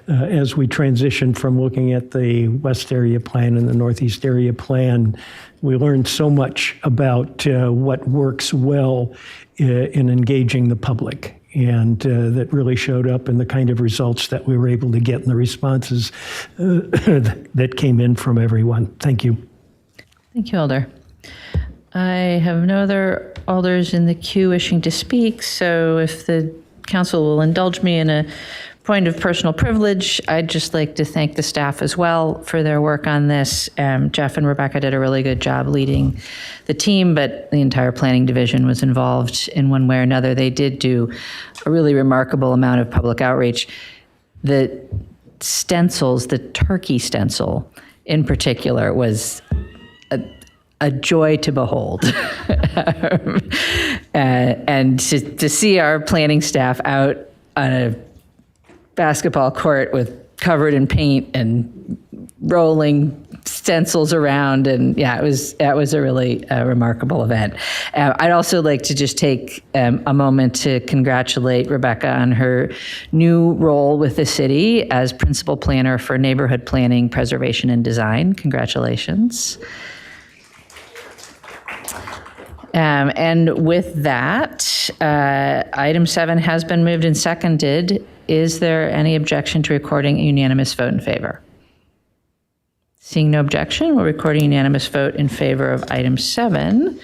Speaker 17: as we transition from looking at the West Area Plan and the Northeast Area Plan, we learned so much about what works well in engaging the public, and that really showed up in the kind of results that we were able to get in the responses that came in from everyone. Thank you.
Speaker 1: Thank you, Alder. I have no other alders in the queue wishing to speak, so if the council will indulge me in a point of personal privilege, I'd just like to thank the staff as well for their work on this. Jeff and Rebecca did a really good job leading the team, but the entire planning division was involved in one way or another. They did do a really remarkable amount of public outreach. The stencils, the turkey stencil in particular, was a joy to behold. And to see our planning staff out on a basketball court covered in paint and rolling stencils around, and yeah, that was a really remarkable event. I'd also like to just take a moment to congratulate Rebecca on her new role with the city as principal planner for neighborhood planning, preservation, and design. Congratulations. And with that, item 7 has been moved and seconded. Is there any objection to recording a unanimous vote in favor? Seeing no objection, we'll record a unanimous vote in favor of item 7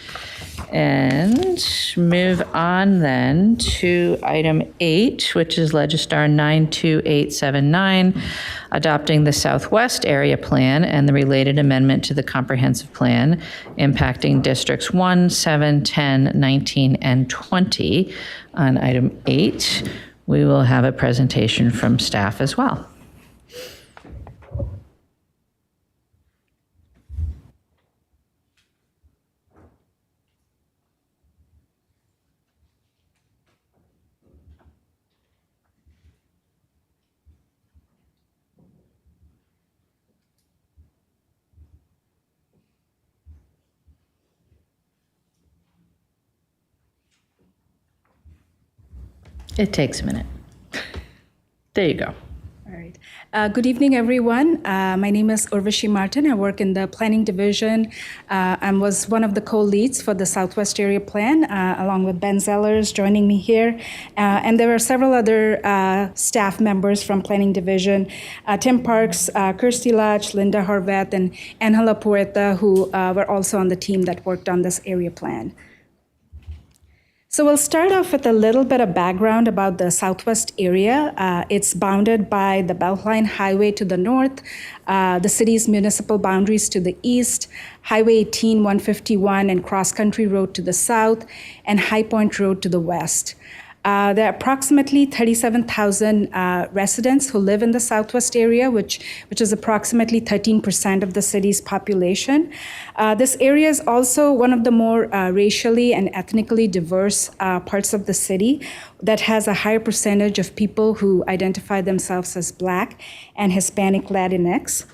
Speaker 1: and move on then to item 8, which is Legistar 92879, adopting the Southwest Area Plan and the related amendment to the Comprehensive Plan impacting Districts 1, 7, 10, 19, and 20. On item 8, we will have a presentation from staff as well. It takes a minute. There you go.
Speaker 18: All right. Good evening, everyone. My name is Urvashi Martin. I work in the Planning Division. I was one of the co-leads for the Southwest Area Plan, along with Ben Zellers joining me here. And there were several other staff members from Planning Division, Tim Parks, Kirsty Lach, Linda Horvath, and Angela Puerta, who were also on the team that worked on this area plan. So we'll start off with a little bit of background about the Southwest area. It's bounded by the Beltline Highway to the north, the city's municipal boundaries to the east, Highway 18, 151, and Cross Country Road to the south, and High Point Road to the west. There are approximately 37,000 residents who live in the Southwest area, which is approximately 13% of the city's population. This area is also one of the more racially and ethnically diverse parts of the city that has a higher percentage of people who identify themselves as Black and Hispanic Latinx.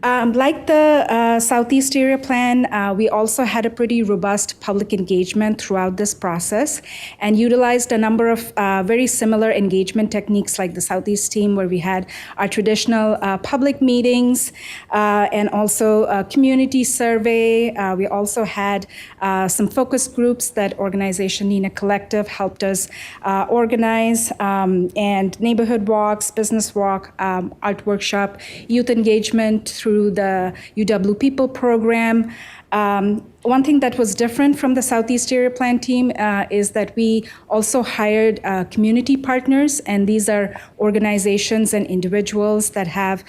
Speaker 18: Like the Southeast Area Plan, we also had a pretty robust public engagement throughout this process and utilized a number of very similar engagement techniques like the Southeast team, where we had our traditional public meetings and also a community survey. We also had some focus groups that organization Nina Collective helped us organize, and neighborhood walks, business walk, art workshop, youth engagement through the UW People program. One thing that was different from the Southeast Area Plan team is that we also hired community partners, and these are organizations and individuals that have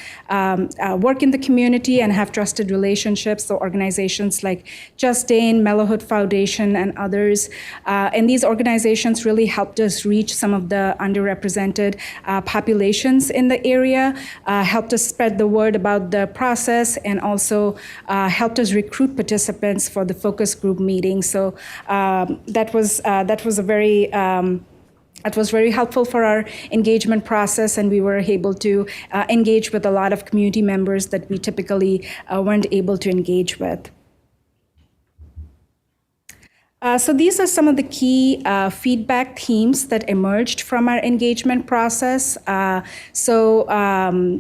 Speaker 18: work in the community and have trusted relationships. So organizations like Just Dane, Mellowhood Foundation, and others. And these organizations really helped us reach some of the underrepresented populations in the area, helped us spread the word about the process, and also helped us recruit participants for the focus group meeting. So that was very helpful for our engagement process, and we were able to engage with a lot of community members that we typically weren't able to engage with. So these are some of the key feedback themes that emerged from our engagement process.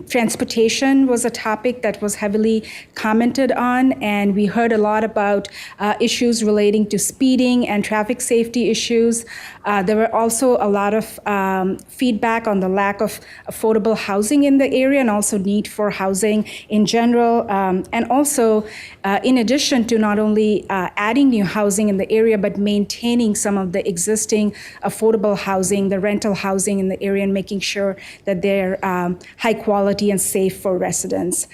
Speaker 18: Transportation was a topic that was heavily commented on, and we heard a lot about issues relating to speeding and traffic safety issues. There were also a lot of feedback on the lack of affordable housing in the area, and also need for housing in general. And also, in addition to not only adding new housing in the area, but maintaining some of the existing affordable housing, the rental housing in the area, and making sure that they're high quality and safe for residents.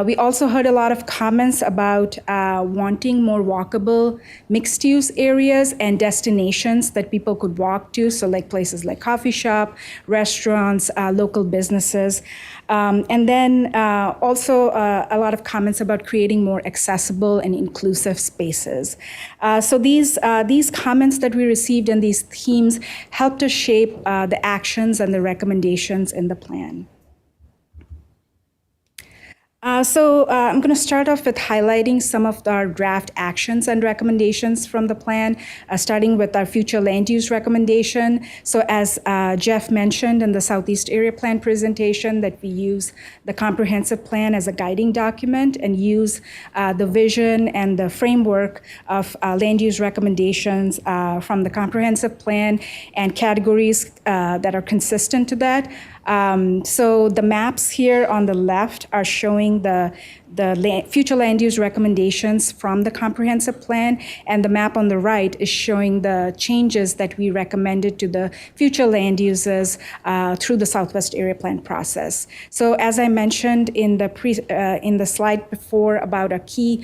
Speaker 18: We also heard a lot of comments about wanting more walkable mixed-use areas and destinations that people could walk to, so like places like coffee shop, restaurants, local businesses. And then also a lot of comments about creating more accessible and inclusive spaces. So these comments that we received and these themes helped us shape the actions and the recommendations in the plan. I'm going to start off with highlighting some of our draft actions and recommendations from the plan, starting with our future land use recommendation. So as Jeff mentioned in the Southeast Area Plan presentation, that we use the comprehensive plan as a guiding document and use the vision and the framework of land use recommendations from the comprehensive plan and categories that are consistent to that. So the maps here on the left are showing the future land use recommendations from the comprehensive plan, and the map on the right is showing the changes that we recommended to the future land uses through the Southwest Area Plan process. So as I mentioned in the slide before about our key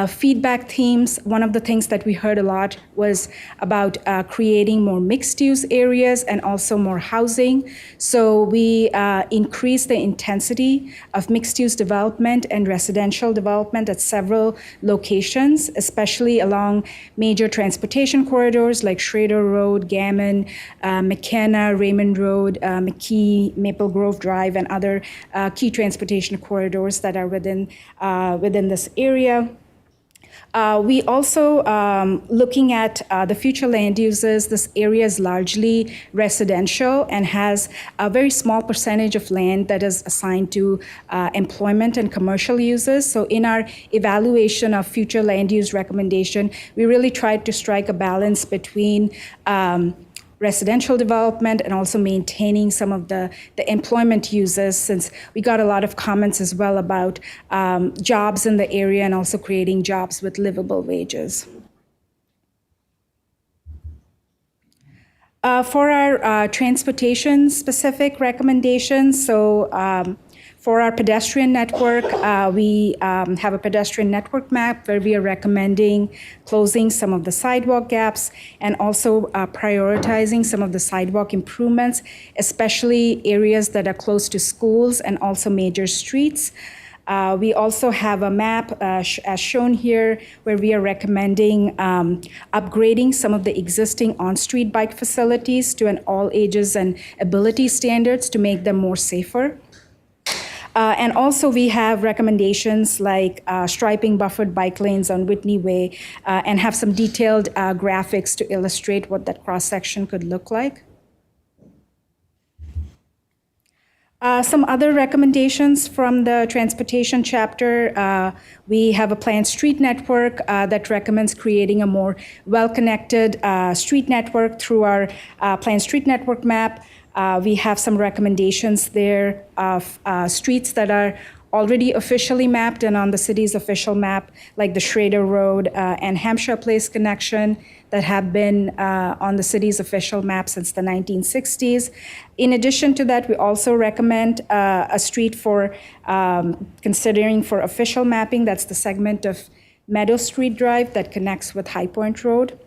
Speaker 18: feedback themes, one of the things that we heard a lot was about creating more mixed-use areas and also more housing. So we increased the intensity of mixed-use development and residential development at several locations, especially along major transportation corridors like Schrader Road, Gammon, McKenna, Raymond Road, McKee, Maple Grove Drive, and other key transportation corridors that are within this area. We also, looking at the future land uses, this area is largely residential and has a very small percentage of land that is assigned to employment and commercial uses. So in our evaluation of future land use recommendation, we really tried to strike a balance between residential development and also maintaining some of the employment uses, since we got a lot of comments as well about jobs in the area and also creating jobs with livable wages. For our transportation-specific recommendations, so for our pedestrian network, we have a pedestrian network map where we are recommending closing some of the sidewalk gaps and also prioritizing some of the sidewalk improvements, especially areas that are close to schools and also major streets. We also have a map, as shown here, where we are recommending upgrading some of the existing on-street bike facilities to an all ages and ability standards to make them more safer. And also we have recommendations like striping buffered bike lanes on Whitney Way and have some detailed graphics to illustrate what that cross-section could look like. Some other recommendations from the transportation chapter, we have a planned street network that recommends creating a more well-connected street network through our planned street network map. We have some recommendations there of streets that are already officially mapped and on the city's official map, like the Schrader Road and Hampshire Place connection that have been on the city's official map since the 1960s. In addition to that, we also recommend a street for considering for official mapping. That's the segment of Meadow Street Drive that connects with High Point Road,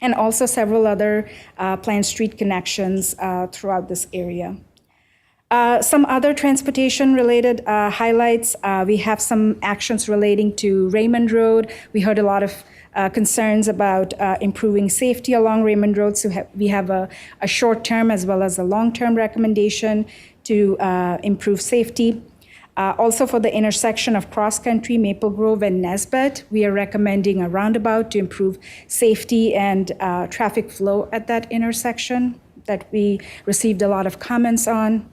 Speaker 18: and also several other planned street connections throughout this area. Some other transportation-related highlights. We have some actions relating to Raymond Road. We heard a lot of concerns about improving safety along Raymond Road, so we have a short-term as well as a long-term recommendation to improve safety. Also for the intersection of Cross Country, Maple Grove, and Nesbet, we are recommending a roundabout to improve safety and traffic flow at that intersection that we received a lot of comments on.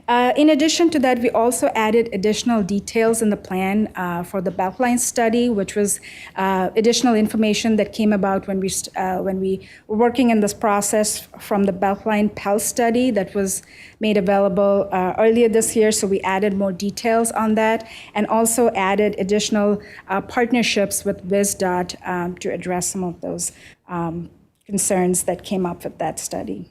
Speaker 18: In addition to that, we also added additional details in the plan for the Beltline study, which was additional information that came about when we were working in this process from the Beltline Pell study that was made available earlier this year. So we added more details on that and also added additional partnerships with WisDOT to address some of those concerns that came up with that study.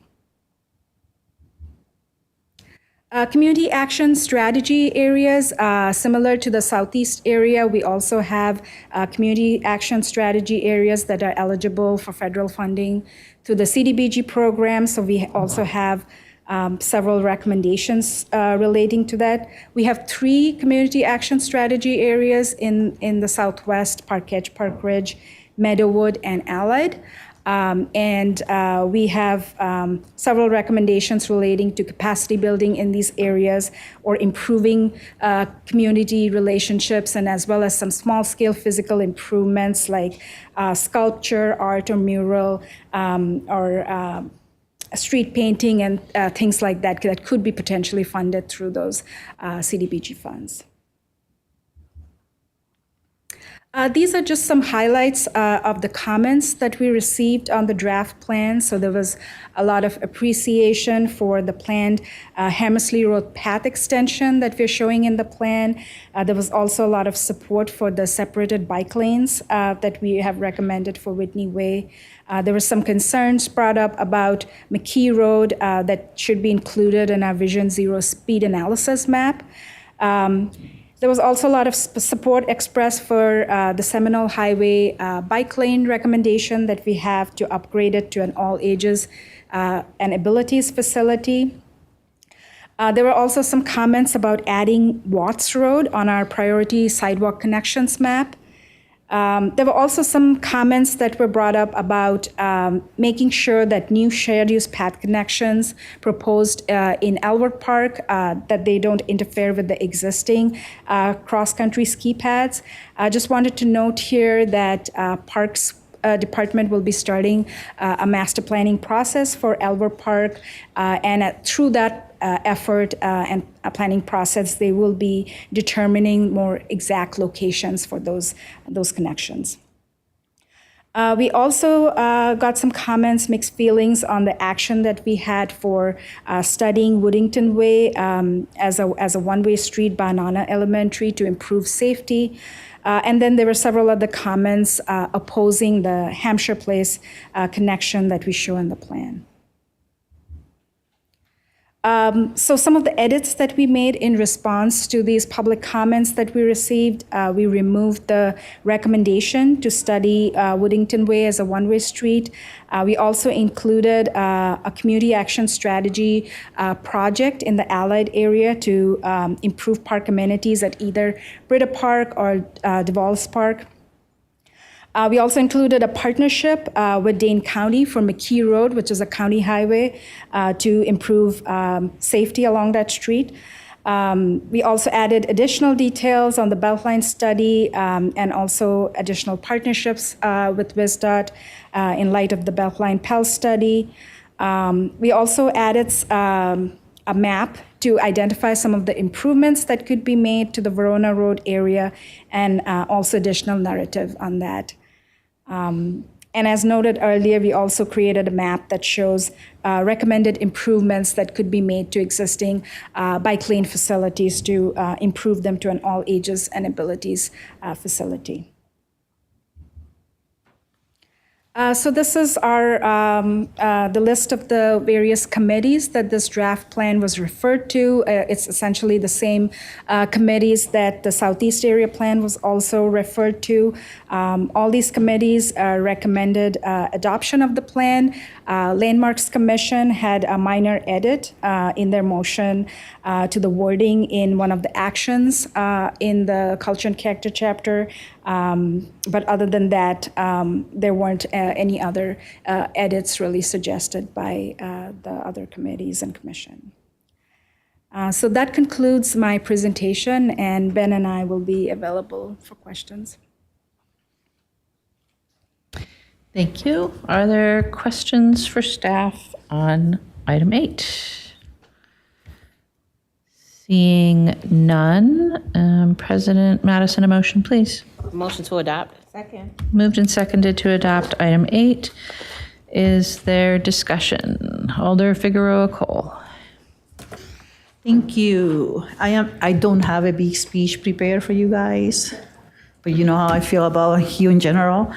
Speaker 18: Community action strategy areas, similar to the Southeast area, we also have community action strategy areas that are eligible for federal funding through the CDBG program. So we also have several recommendations relating to that. We have 3 community action strategy areas in the Southwest: Park Edge, Park Ridge, Meadowood, and Allied. And we have several recommendations relating to capacity building in these areas or improving community relationships, and as well as some small-scale physical improvements like sculpture, art, or mural, or street painting and things like that that could be potentially funded through those CDBG funds. These are just some highlights of the comments that we received on the draft plan. So there was a lot of appreciation for the planned Hammersley Road path extension that we're showing in the plan. There was also a lot of support for the separated bike lanes that we have recommended for Whitney Way. There were some concerns brought up about McKee Road that should be included in our Vision Zero speed analysis map. There was also a lot of support expressed for the Seminole Highway bike lane recommendation that we have to upgrade it to an all ages and abilities facility. There were also some comments about adding Watts Road on our priority sidewalk connections map. There were also some comments that were brought up about making sure that new shared use path connections proposed in Elwood Park, that they don't interfere with the existing cross-country ski paths. I just wanted to note here that Parks Department will be starting a master planning process for Elwood Park, and through that effort and planning process, they will be determining more exact locations for those connections. We also got some comments, mixed feelings on the action that we had for studying Woodington Way as a one-way street by Nana Elementary to improve safety. And then there were several other comments opposing the Hampshire Place connection that we show in the plan. So some of the edits that we made in response to these public comments that we received, we removed the recommendation to study Woodington Way as a one-way street. We also included a community action strategy project in the Allied area to improve park amenities at either Britta Park or DeValles Park. We also included a partnership with Dane County for McKee Road, which is a county highway, to improve safety along that street. We also added additional details on the Beltline study and also additional partnerships with WSDOT in light of the Beltline Pell study. We also added a map to identify some of the improvements that could be made to the Verona Road area, and also additional narrative on that. And as noted earlier, we also created a map that shows recommended improvements that could be made to existing bike lane facilities to improve them to an all ages and abilities facility. So this is the list of the various committees that this draft plan was referred to. It's essentially the same committees that the Southeast Area Plan was also referred to. All these committees recommended adoption of the plan. Landmarks Commission had a minor edit in their motion to the wording in one of the actions in the Culture and Character chapter. But other than that, there weren't any other edits really suggested by the other committees and commission. So that concludes my presentation, and Ben and I will be available for questions.
Speaker 1: Thank you. Are there questions for staff on item 8? Seeing none, President Madison, a motion, please.
Speaker 9: Motion to adopt. Second.
Speaker 1: Moved and seconded to adopt item 8. Is there discussion? Alder Figueroa Cole.
Speaker 19: Thank you. I don't have a big speech prepared for you guys, but you know how I feel about you in general.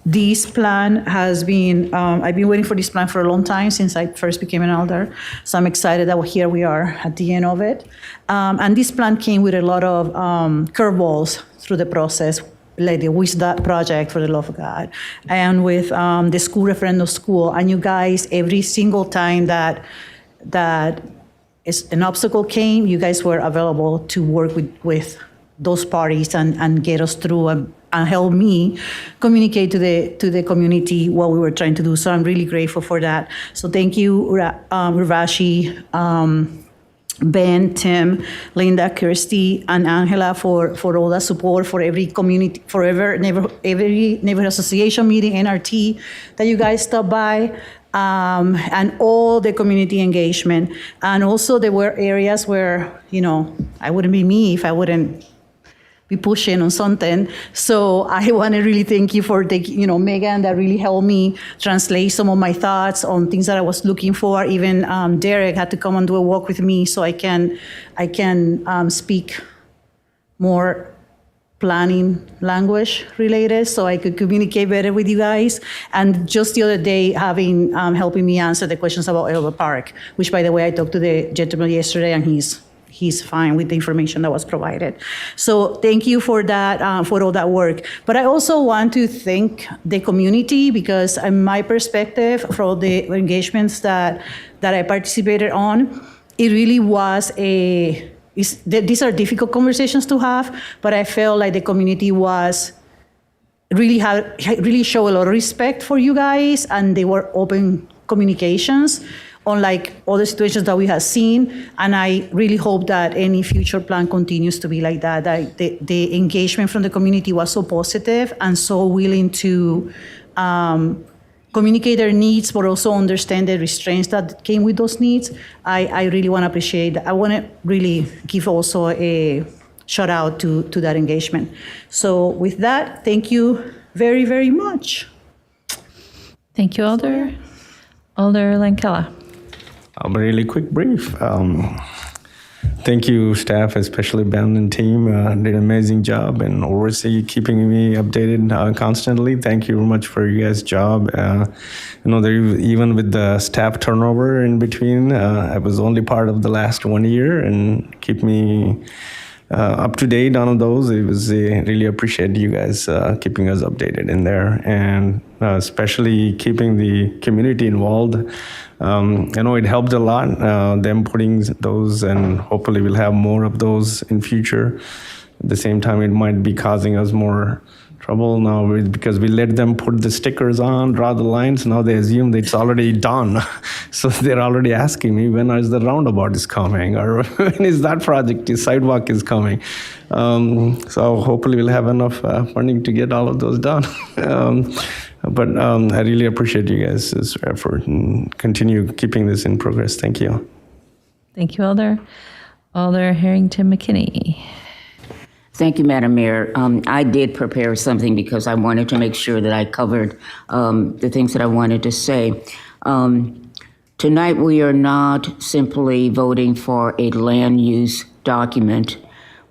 Speaker 19: This plan has been, I've been waiting for this plan for a long time, since I first became an alder. So I'm excited that here we are at the end of it. And this plan came with a lot of curveballs through the process, like the WSDOT project, for the love of God, and with the school referendum school. And you guys, every single time that an obstacle came, you guys were available to work with those parties and get us through helped me communicate to the community what we were trying to do. So I'm really grateful for that. So thank you, Ravashi, Ben, Tim, Linda, Kirsty, and Angela for all the support, for every community, every neighborhood association meeting, NRT, that you guys stopped by, and all the community engagement. And also there were areas where, I wouldn't be me if I wouldn't be pushing on something. So I want to really thank you for taking, Megan, that really helped me translate some of my thoughts on things that I was looking for. Even Derek had to come and do a walk with me so I can speak more planning language related, so I could communicate better with you guys. And just the other day, helping me answer the questions about Elba Park, which, by the way, I talked to the gentleman yesterday, and he's fine with the information that was provided. So thank you for that, for all that work. But I also want to thank the community, because in my perspective, from the engagements that I participated on, it really was these are difficult conversations to have, but I felt like the community really showed a lot of respect for you guys, and they were open communications, unlike other situations that we have seen. And I really hope that any future plan continues to be like that, that the engagement from the community was so positive and so willing to communicate their needs, but also understand the restraints that came with those needs. I really want to appreciate that. I want to really give also a shout out to that engagement. So with that, thank you very, very much.
Speaker 1: Thank you, Alder. Alder Lankella.
Speaker 20: A really quick brief. Thank you, staff, especially Ben and team. Did an amazing job and keeping me updated constantly. Thank you very much for you guys' job. Even with the staff turnover in between, I was only part of the last 1 year, and keep me up to date on those. It was really appreciate you guys keeping us updated in there, and especially keeping the community involved. I know it helped a lot, them putting those, and hopefully we'll have more of those in future. At the same time, it might be causing us more trouble now because we let them put the stickers on, draw the lines. Now they assume that it's already done. So they're already asking me, when is the roundabout is coming, or when is that project, the sidewalk is coming. So hopefully we'll have enough funding to get all of those done. But I really appreciate you guys' effort, and continue keeping this in progress. Thank you.
Speaker 1: Thank you, Alder. Alder Harrington McKinney.
Speaker 21: Thank you, Madam Mayor. I did prepare something because I wanted to make sure that I covered the things that I wanted to say. Tonight, we are not simply voting for a land use document.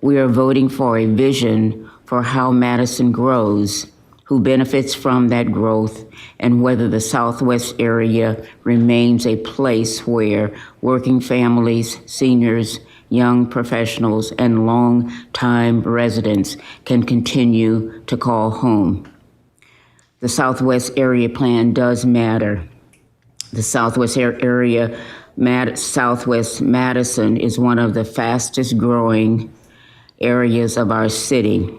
Speaker 21: We are voting for a vision for how Madison grows, who benefits from that growth, and whether the Southwest area remains a place where working families, seniors, young professionals, and long-time residents can continue to call home. The Southwest Area Plan does matter. The Southwest area, Southwest Madison, is one of the fastest growing areas of our city.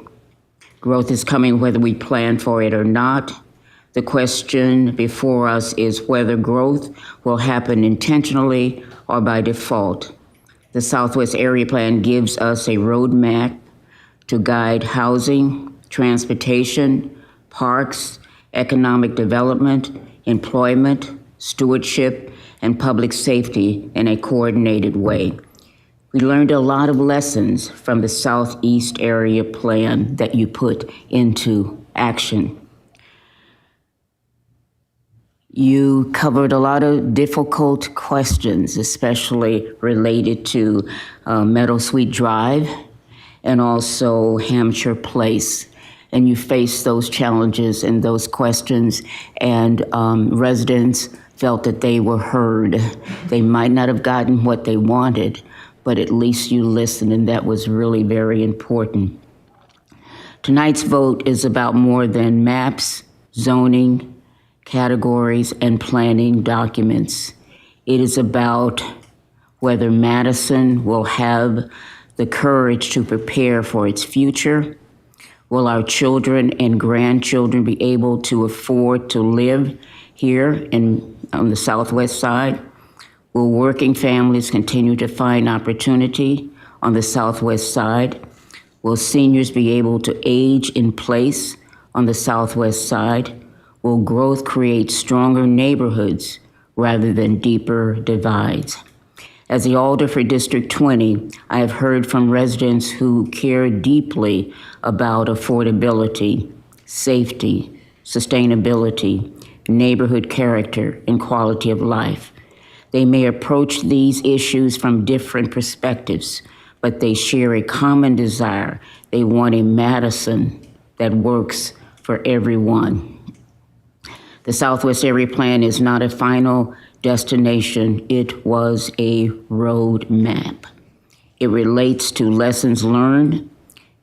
Speaker 21: Growth is coming whether we plan for it or not. The question before us is whether growth will happen intentionally or by default. The Southwest Area Plan gives us a roadmap to guide housing, transportation, parks, economic development, employment, stewardship, and public safety in a coordinated way. We learned a lot of lessons from the Southeast Area Plan that you put into action. You covered a lot of difficult questions, especially related to Meadowsweet Drive and also Hampshire Place. And you faced those challenges and those questions, and residents felt that they were heard. They might not have gotten what they wanted, but at least you listened, and that was really very important. Tonight's vote is about more than maps, zoning, categories, and planning documents. It is about whether Madison will have the courage to prepare for its future, Will our children and grandchildren be able to afford to live here on the southwest side? Will working families continue to find opportunity on the southwest side? Will seniors be able to age in place on the southwest side? Will growth create stronger neighborhoods rather than deeper divides? As the Alder for District 20, I have heard from residents who care deeply about affordability, safety, sustainability, neighborhood character, and quality of life. They may approach these issues from different perspectives, but they share a common desire. They want a Madison that works for everyone. The Southwest Area Plan is not a final destination. It was a road map. It relates to lessons learned,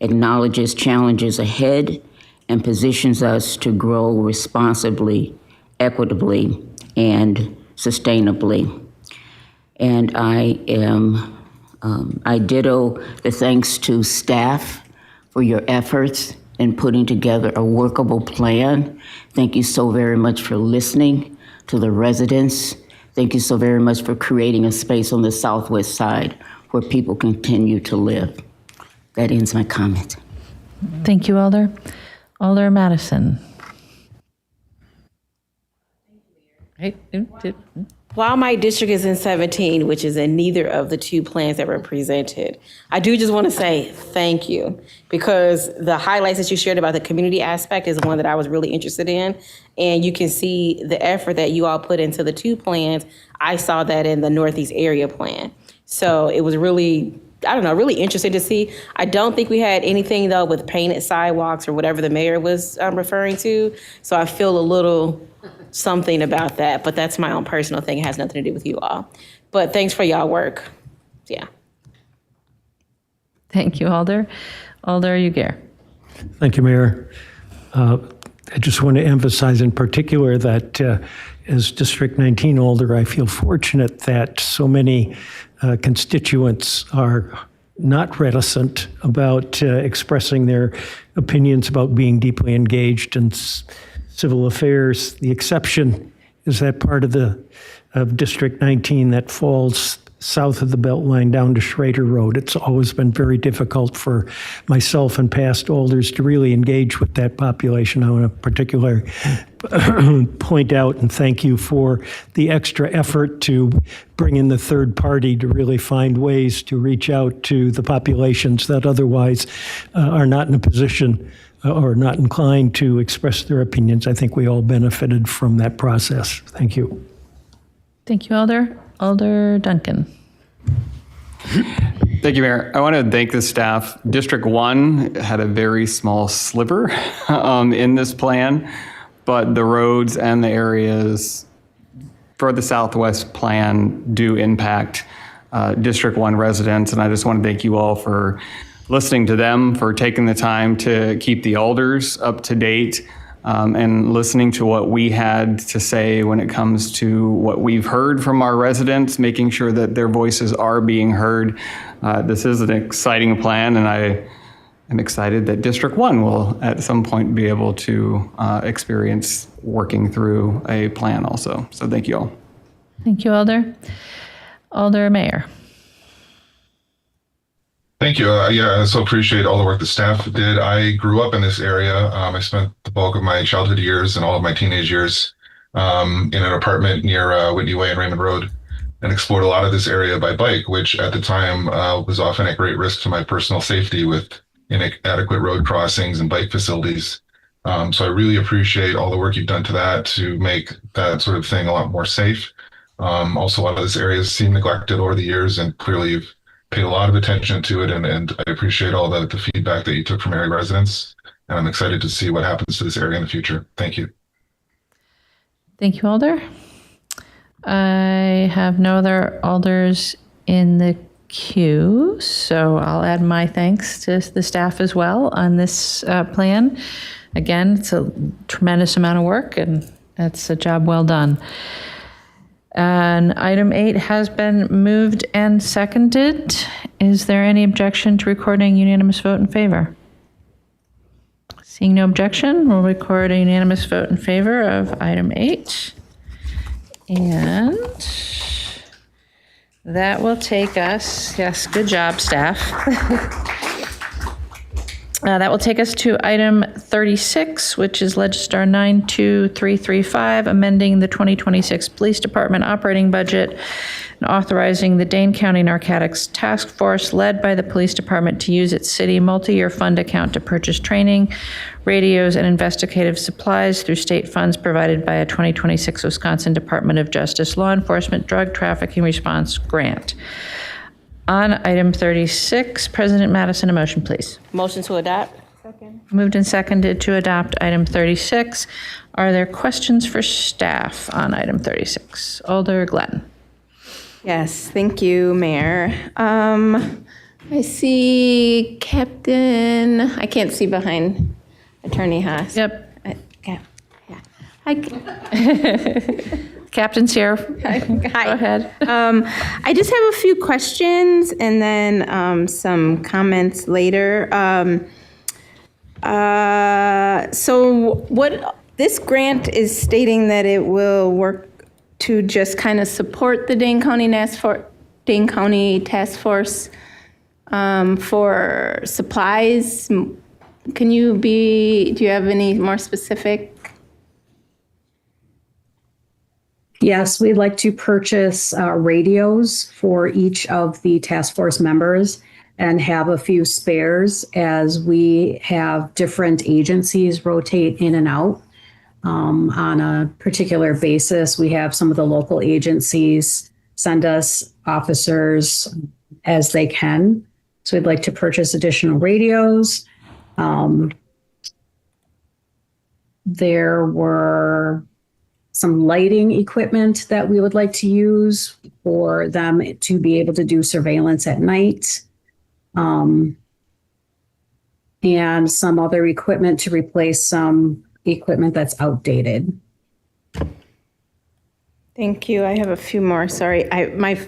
Speaker 21: acknowledges challenges ahead, and positions us to grow responsibly, equitably, and sustainably. And I ditto the thanks to staff for your efforts in putting together a workable plan. Thank you so very much for listening to the residents. Thank you so very much for creating a space on the southwest side where people continue to live. That ends my comment.
Speaker 1: Thank you, Alder. Alder Madison.
Speaker 9: While my district is in 17, which is in neither of the two plans that were presented, I do just want to say thank you, because the highlights that you shared about the community aspect is one that I was really interested in. And you can see the effort that you all put into the two plans. I saw that in the Northeast Area Plan. So it was really, really interesting to see. I don't think we had anything, though, with painted sidewalks or whatever the mayor was referring to. So I feel a little something about that, but that's my own personal thing. It has nothing to do with you all. But thanks for y'all work. Yeah.
Speaker 1: Thank you, Alder. Alder Uguer.
Speaker 17: Thank you, Mayor. I just want to emphasize in particular that as District 19 Alder, I feel fortunate that so many constituents are not reticent about expressing their opinions about being deeply engaged in civil affairs. The exception is that part of District 19 that falls south of the Beltline down to Schrader Road. It's always been very difficult for myself and past alders to really engage with that population. I want to particularly point out and thank you for the extra effort to bring in the third party to really find ways to reach out to the populations that otherwise are not in a position or not inclined to express their opinions. I think we all benefited from that process. Thank you.
Speaker 1: Thank you, Alder. Alder Duncan.
Speaker 5: Thank you, Mayor. I want to thank the staff. District 1 had a very small sliver in this plan, but the roads and the areas for the Southwest plan do impact District 1 residents, and I just want to thank you all for listening to them, for taking the time to keep the alders up to date, and listening to what we had to say when it comes to what we've heard from our residents, making sure that their voices are being heard. This is an exciting plan, and I am excited that District 1 will at some point be able to experience working through a plan also. So thank you all.
Speaker 1: Thank you, Alder. Alder Mayor.
Speaker 3: Thank you. I so appreciate all the work the staff did. I grew up in this area. I spent the bulk of my childhood years and all of my teenage years in an apartment near Whitney Way and Raymond Road, and explored a lot of this area by bike, which at the time was often at great risk to my personal safety with inadequate road crossings and bike facilities. So I really appreciate all the work you've done to that to make that sort of thing a lot more safe. Also, a lot of this area has seemed neglected over the years, and clearly you've paid a lot of attention to it, and I appreciate all the feedback that you took from area residents, and I'm excited to see what happens to this area in the future. Thank you.
Speaker 1: Thank you, Alder. I have no other alders in the queue, so I'll add my thanks to the staff as well on this plan. Again, it's a tremendous amount of work, and it's a job well done. And item 8 has been moved and seconded. Is there any objection to recording unanimous vote in favor? Seeing no objection, we'll record a unanimous vote in favor of item 8. And that will take us, yes, good job, staff. That will take us to item 36, which is Legistar 92335, amending the 2026 Police Department operating budget and authorizing the Dane County Narcotics Task Force led by the Police Department to use its city multi-year fund account to purchase training, radios, and investigative supplies through state funds provided by a 2026 Wisconsin Department of Justice Law Enforcement Drug Trafficking Response Grant. On item 36, President Madison, a motion, please.
Speaker 9: Motion to adopt?
Speaker 1: Moved and seconded to adopt item 36. Are there questions for staff on item 36? Alder Glenn.
Speaker 9: Yes, thank you, Mayor. I see Captain, I can't see behind Attorney Haas.
Speaker 1: Yep.
Speaker 9: Yeah. Hi.
Speaker 1: Captain's here.
Speaker 9: Hi.
Speaker 1: Go ahead.
Speaker 9: I just have a few questions and then some comments later. So what this grant is stating that it will work to just kind of support the Dane County Task Force for supplies. Do you have any more specific?
Speaker 2: Yes, we'd like to purchase radios for each of the task force members and have a few spares as we have different agencies rotate in and out on a particular basis. We have some of the local agencies send us officers as they can. So we'd like to purchase additional radios. There were some lighting equipment that we would like to use for them to be able to do surveillance at night. And some other equipment to replace some equipment that's outdated.
Speaker 9: Thank you. I have a few more. Sorry, my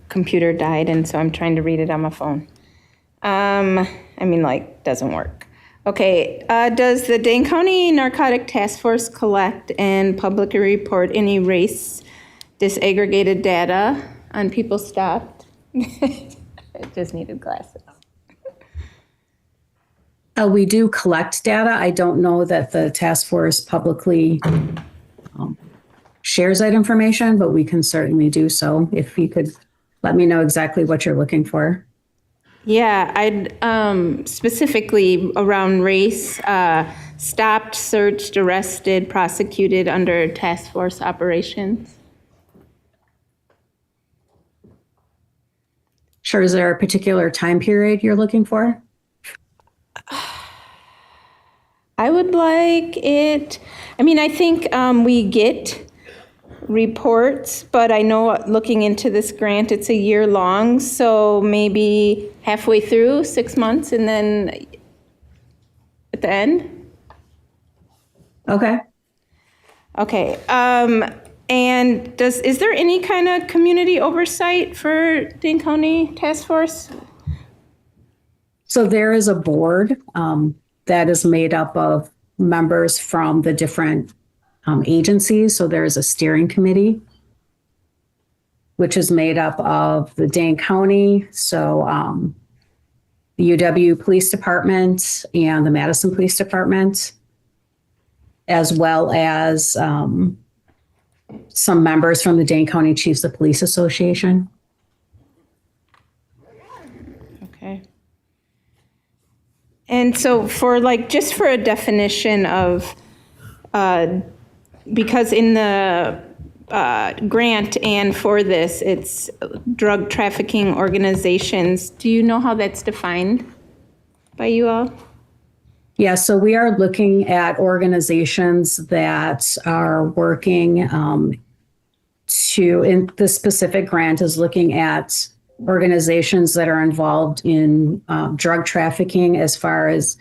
Speaker 9: computer died, and so I'm trying to read it on my phone. Doesn't work. Okay, does the Dane County Narcotic Task Force collect and publicly report any race disaggregated data on people stopped? I just needed glasses.
Speaker 2: We do collect data. I don't know that the task force publicly shares that information, but we can certainly do so. If you could let me know exactly what you're looking for.
Speaker 9: Yeah, I'd specifically around race, stopped, searched, arrested, prosecuted under task force operations.
Speaker 2: Sure. Is there a particular time period you're looking for?
Speaker 9: I would like it, I think we get reports, but I know looking into this grant, it's a year long, so maybe halfway through, 6 months, and then at the end.
Speaker 2: Okay.
Speaker 9: Okay. And is there any kind of community oversight for Dane County Task Force?
Speaker 2: So there is a board that is made up of members from the different agencies. So there's a steering committee, which is made up of the Dane County, so the UW Police Department and the Madison Police Department, as well as some members from the Dane County Chiefs of Police Association.
Speaker 9: Okay. And so just for a definition of, because in the grant and for this, it's drug trafficking organizations. Do you know how that's defined by you all?
Speaker 2: Yeah, so we are looking at organizations that are working in the specific grant is looking at organizations that are involved in drug trafficking as far as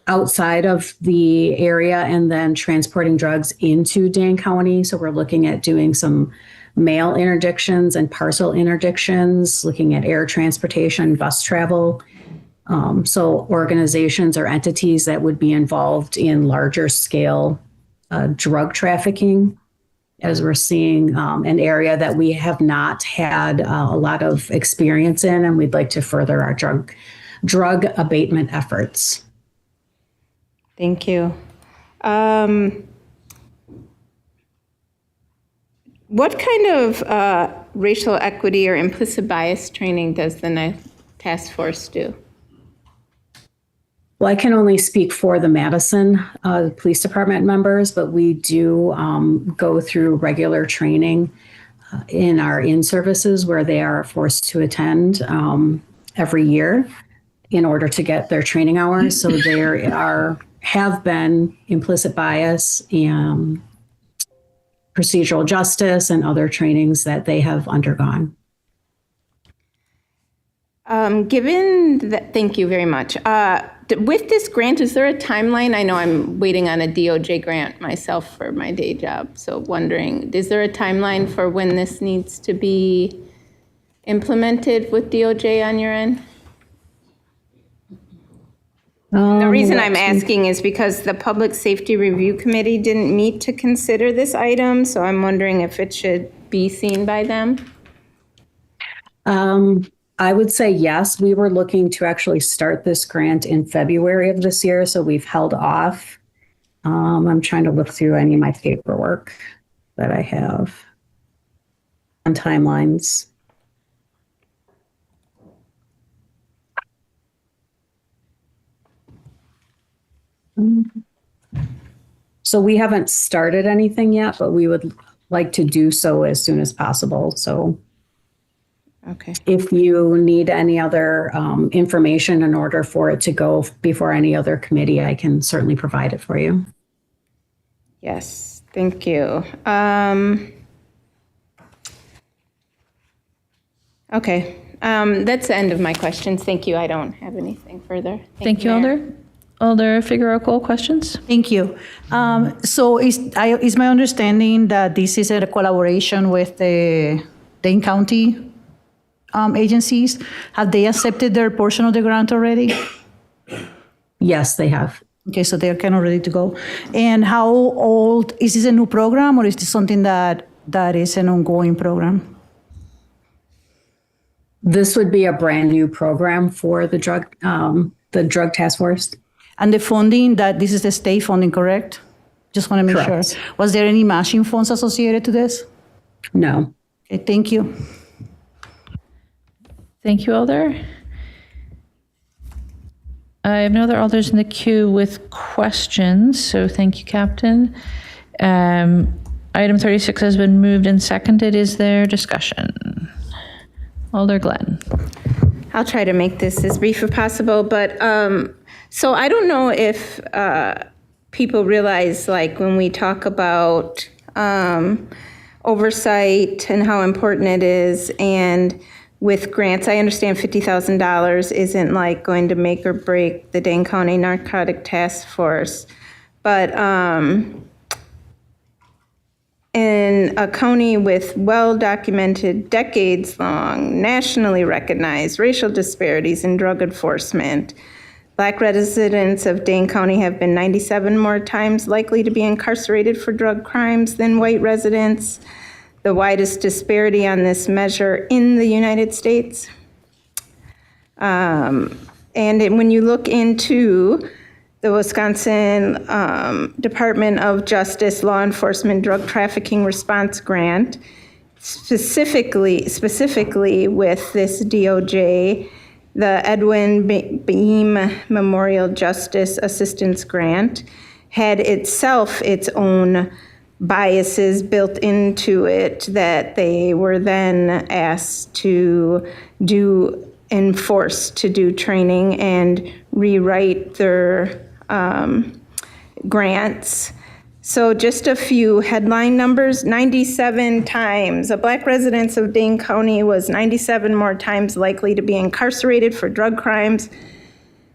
Speaker 2: outside of the area and then transporting drugs into Dane County. So we're looking at doing some mail interdictions and parcel interdictions, looking at air transportation, bus travel, So organizations or entities that would be involved in larger scale drug trafficking, as we're seeing an area that we have not had a lot of experience in, and we'd like to further our drug abatement efforts.
Speaker 9: Thank you. What kind of racial equity or implicit bias training does the task force do?
Speaker 2: Well, I can only speak for the Madison Police Department members, but we do go through regular training in our in-services where they are forced to attend every year in order to get their training hours. So there have been implicit bias and procedural justice and other trainings that they have undergone.
Speaker 9: Thank you very much. With this grant, is there a timeline? I know I'm waiting on a DOJ grant myself for my day job, so wondering, is there a timeline for when this needs to be implemented with DOJ on your end? The reason I'm asking is because the Public Safety Review Committee didn't meet to consider this item, so I'm wondering if it should be seen by them.
Speaker 2: I would say yes. We were looking to actually start this grant in February of this year, so we've held off. I'm trying to look through any of my paperwork that I have on timelines. So we haven't started anything yet, but we would like to do so as soon as possible. So
Speaker 9: okay.
Speaker 2: If you need any other information in order for it to go before any other committee, I can certainly provide it for you.
Speaker 9: Yes, thank you. Okay, that's the end of my questions. Thank you. I don't have anything further.
Speaker 1: Thank you,
Speaker 9: Mayor.
Speaker 1: Alder Figueroa Cole, questions?
Speaker 19: Thank you. So is my understanding that this is a collaboration with the Dane County agencies? Have they accepted their portion of the grant already?
Speaker 2: Yes, they have.
Speaker 19: Okay, so they're kind of ready to go. And how old, is this a new program or is this something that is an ongoing program?
Speaker 2: This would be a brand new program for the drug task force.
Speaker 19: And the funding, this is the state funding, correct? Just want to make
Speaker 2: Correct.
Speaker 19: sure. Was there any matching funds associated to this?
Speaker 2: No.
Speaker 19: Okay, thank you.
Speaker 1: Thank you, Alder. I have no other alders in the queue with questions, so thank you, Captain. Item 36 has been moved and seconded. Is there discussion? Alder Glenn.
Speaker 9: I'll try to make this as brief as possible, but so I don't know if people realize, like, when we talk about oversight and how important it is, and with grants, I understand $50,000 isn't like going to make or break the Dane County Narcotic Task Force, but in a county with well-documented, decades-long, nationally recognized racial disparities in drug enforcement, Black residents of Dane County have been 97 more times likely to be incarcerated for drug crimes than white residents, the widest disparity on this measure in the United States. And when you look into the Wisconsin Department of Justice Law Enforcement Drug Trafficking Response Grant, specifically with this DOJ, the Edwin Beam Memorial Justice Assistance Grant, had itself its own biases built into it that they were then asked to enforce, to do training and rewrite their grants. So just a few headline numbers: 97 times. A Black resident of Dane County was 97 more times likely to be incarcerated for drug crimes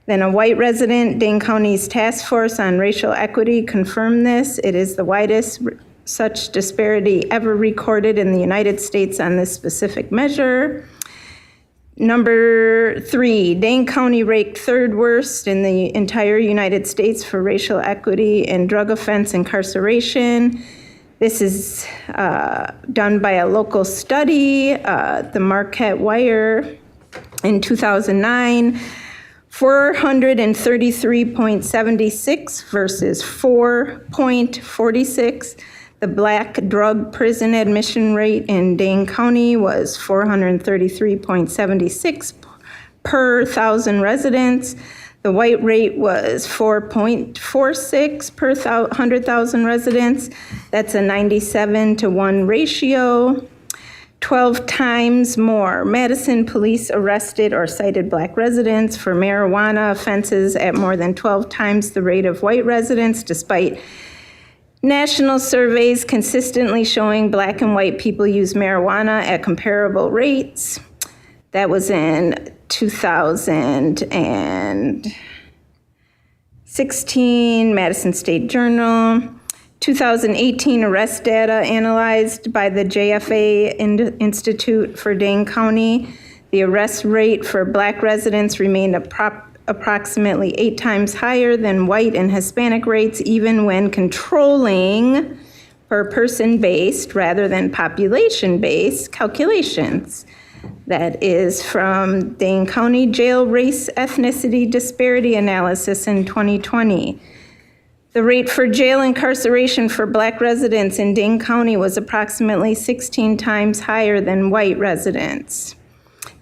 Speaker 9: than a white resident. Dane County's Task Force on Racial Equity confirmed this. It is the widest such disparity ever recorded in the United States on this specific measure.
Speaker 4: Number 3, Dane County ranked 3rd worst in the entire United States for racial equity and drug offense incarceration. This is done by a local study, the Marquette Wire in 2009. 433.76 versus 4.46. The black drug prison admission rate in Dane County was 433.76 per 1,000 residents. The white rate was 4.46 per 100,000 residents. That's a 97-to-1 ratio. 12 times more. Madison police arrested or cited black residents for marijuana offenses at more than 12 times the rate of white residents, despite national surveys consistently showing black and white people use marijuana at comparable rates. That was in 2016, Madison State Journal. 2018 arrest data analyzed by the JFA Institute for Dane County. The arrest rate for black residents remained approximately 8 times higher than white and Hispanic rates, even when controlling per person based rather than population based calculations. That is from Dane County Jail Race Ethnicity Disparity Analysis in 2020. The rate for jail incarceration for black residents in Dane County was approximately 16 times higher than white residents.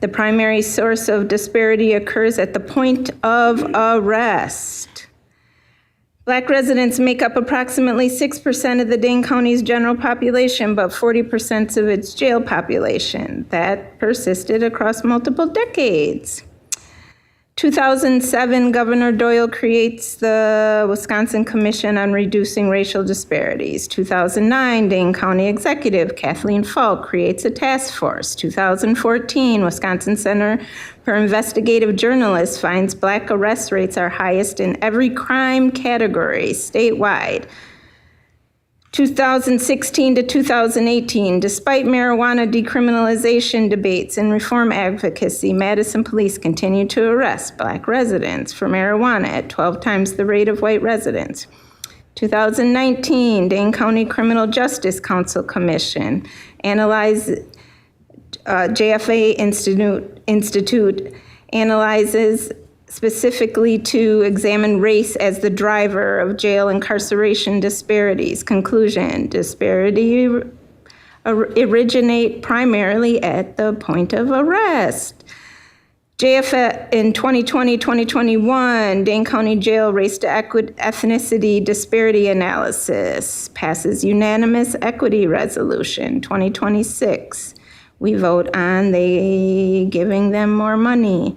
Speaker 4: The primary source of disparity occurs at the point of arrest. Black residents make up approximately 6% of the Dane County's general population, but 40% of its jail population. That persisted across multiple decades. 2007, Governor Doyle creates the Wisconsin Commission on Reducing Racial Disparities. 2009, Dane County Executive Kathleen Falk creates a task force. 2014, Wisconsin Center for Investigative Journalists finds black arrest rates are highest in every crime category statewide. 2016 to 2018, despite marijuana decriminalization debates and reform advocacy, Madison police continue to arrest black residents for marijuana at 12 times the rate of white residents. 2019, Dane County Criminal Justice Council Commission analyzed JFA Institute analyzes specifically to examine race as the driver of jail incarceration disparities. Conclusion, disparity originate primarily at the point of arrest. JFA in 2020-2021, Dane County Jail Race to Ethnicity Disparity Analysis passes unanimous equity resolution 2026. We vote on giving them more money.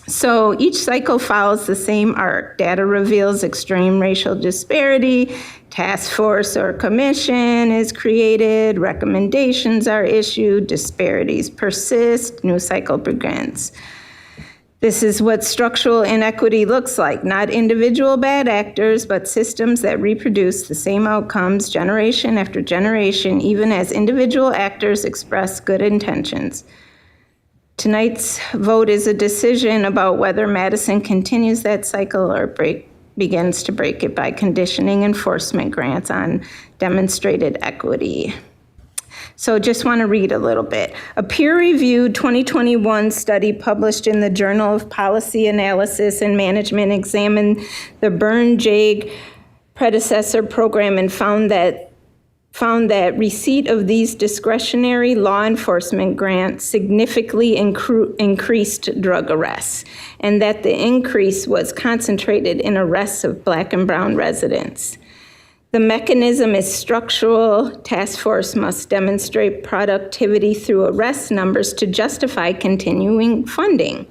Speaker 4: So each cycle follows the same arc. Data reveals extreme racial disparity, task force or commission is created, recommendations are issued, disparities persist, new cycle begins. This is what structural inequity looks like, not individual bad actors, but systems that reproduce the same outcomes generation after generation, even as individual actors express good intentions. Tonight's vote is a decision about whether Madison continues that cycle or begins to break it by conditioning enforcement grants on demonstrated equity. So just want to read a little bit. A peer-reviewed 2021 study published in the Journal of Policy Analysis and Management examined the Byrne-JAG predecessor program and found that receipt of these discretionary law enforcement grants significantly increased drug arrests, and that the increase was concentrated in arrests of black and brown residents. The mechanism is structural. Task force must demonstrate productivity through arrest numbers to justify continuing funding.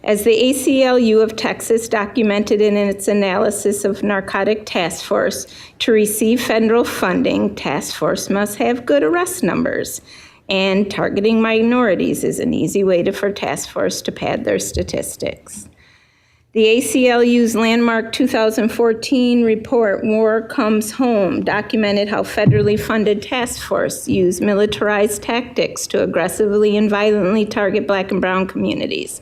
Speaker 4: As the ACLU of Texas documented in its analysis of narcotic task force, to receive federal funding, task force must have good arrest numbers. And targeting minorities is an easy way for task force to pad their statistics. The ACLU's landmark 2014 report, War Comes Home, documented how federally funded task force used militarized tactics to aggressively and violently target Black and brown communities.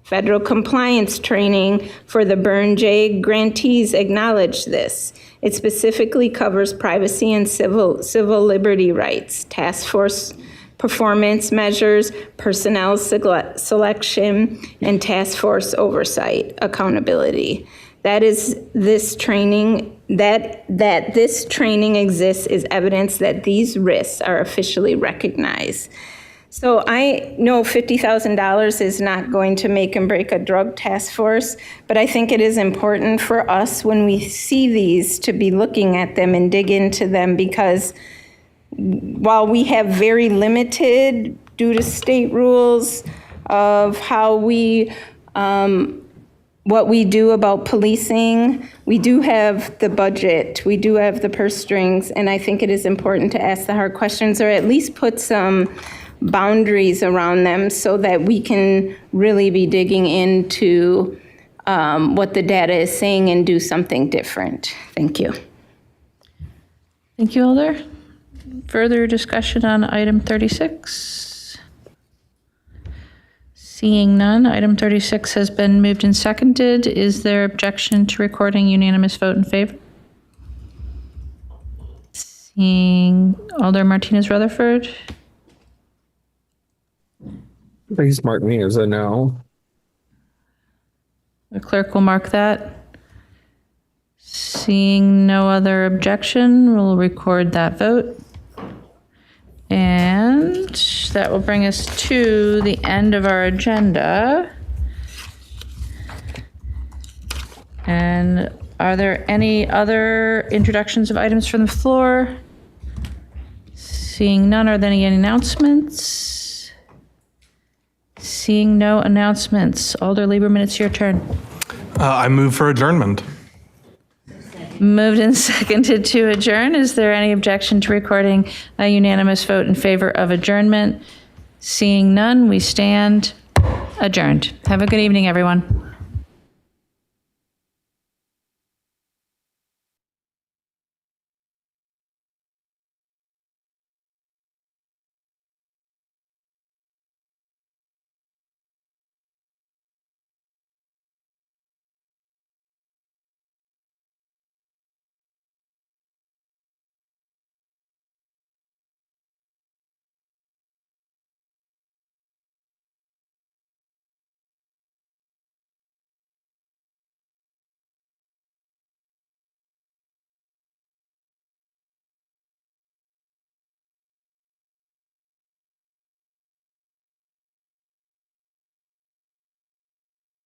Speaker 4: Federal compliance training for the Burn J grantees acknowledged this. It specifically covers privacy and civil liberty rights, task force performance measures, personnel selection, and task force oversight accountability. That is this training, that this training exists is evidence that these risks are officially recognized. So I know $50,000 is not going to make and break a drug task force, but I think it is important for us when we see these to be looking at them and dig into them, because while we have very limited, due to state rules of how we, what we do about policing, we do have the budget, we do have the purse strings, and I think it is important to ask the hard questions, or at least put some boundaries around them so that we can really be digging into what the data is saying and do something different. Thank you.
Speaker 1: Thank you, Alder. Further discussion on item 36? Seeing none, item 36 has been moved and seconded. Is there objection to recording unanimous vote in favor? Seeing Alder Martinez Rutherford?
Speaker 16: Please mark me as a no.
Speaker 1: The clerk will mark that. Seeing no other objection, we'll record that vote. And that will bring us to the end of our agenda. And are there any other introductions of items from the floor? Seeing none, are there any announcements? Seeing no announcements. Alder Lieberman, it's your turn.
Speaker 14: I move for adjournment.
Speaker 1: Moved and seconded to adjourn. Is there any objection to recording a unanimous vote in favor of adjournment? Seeing none, we stand adjourned. Have a good evening, everyone.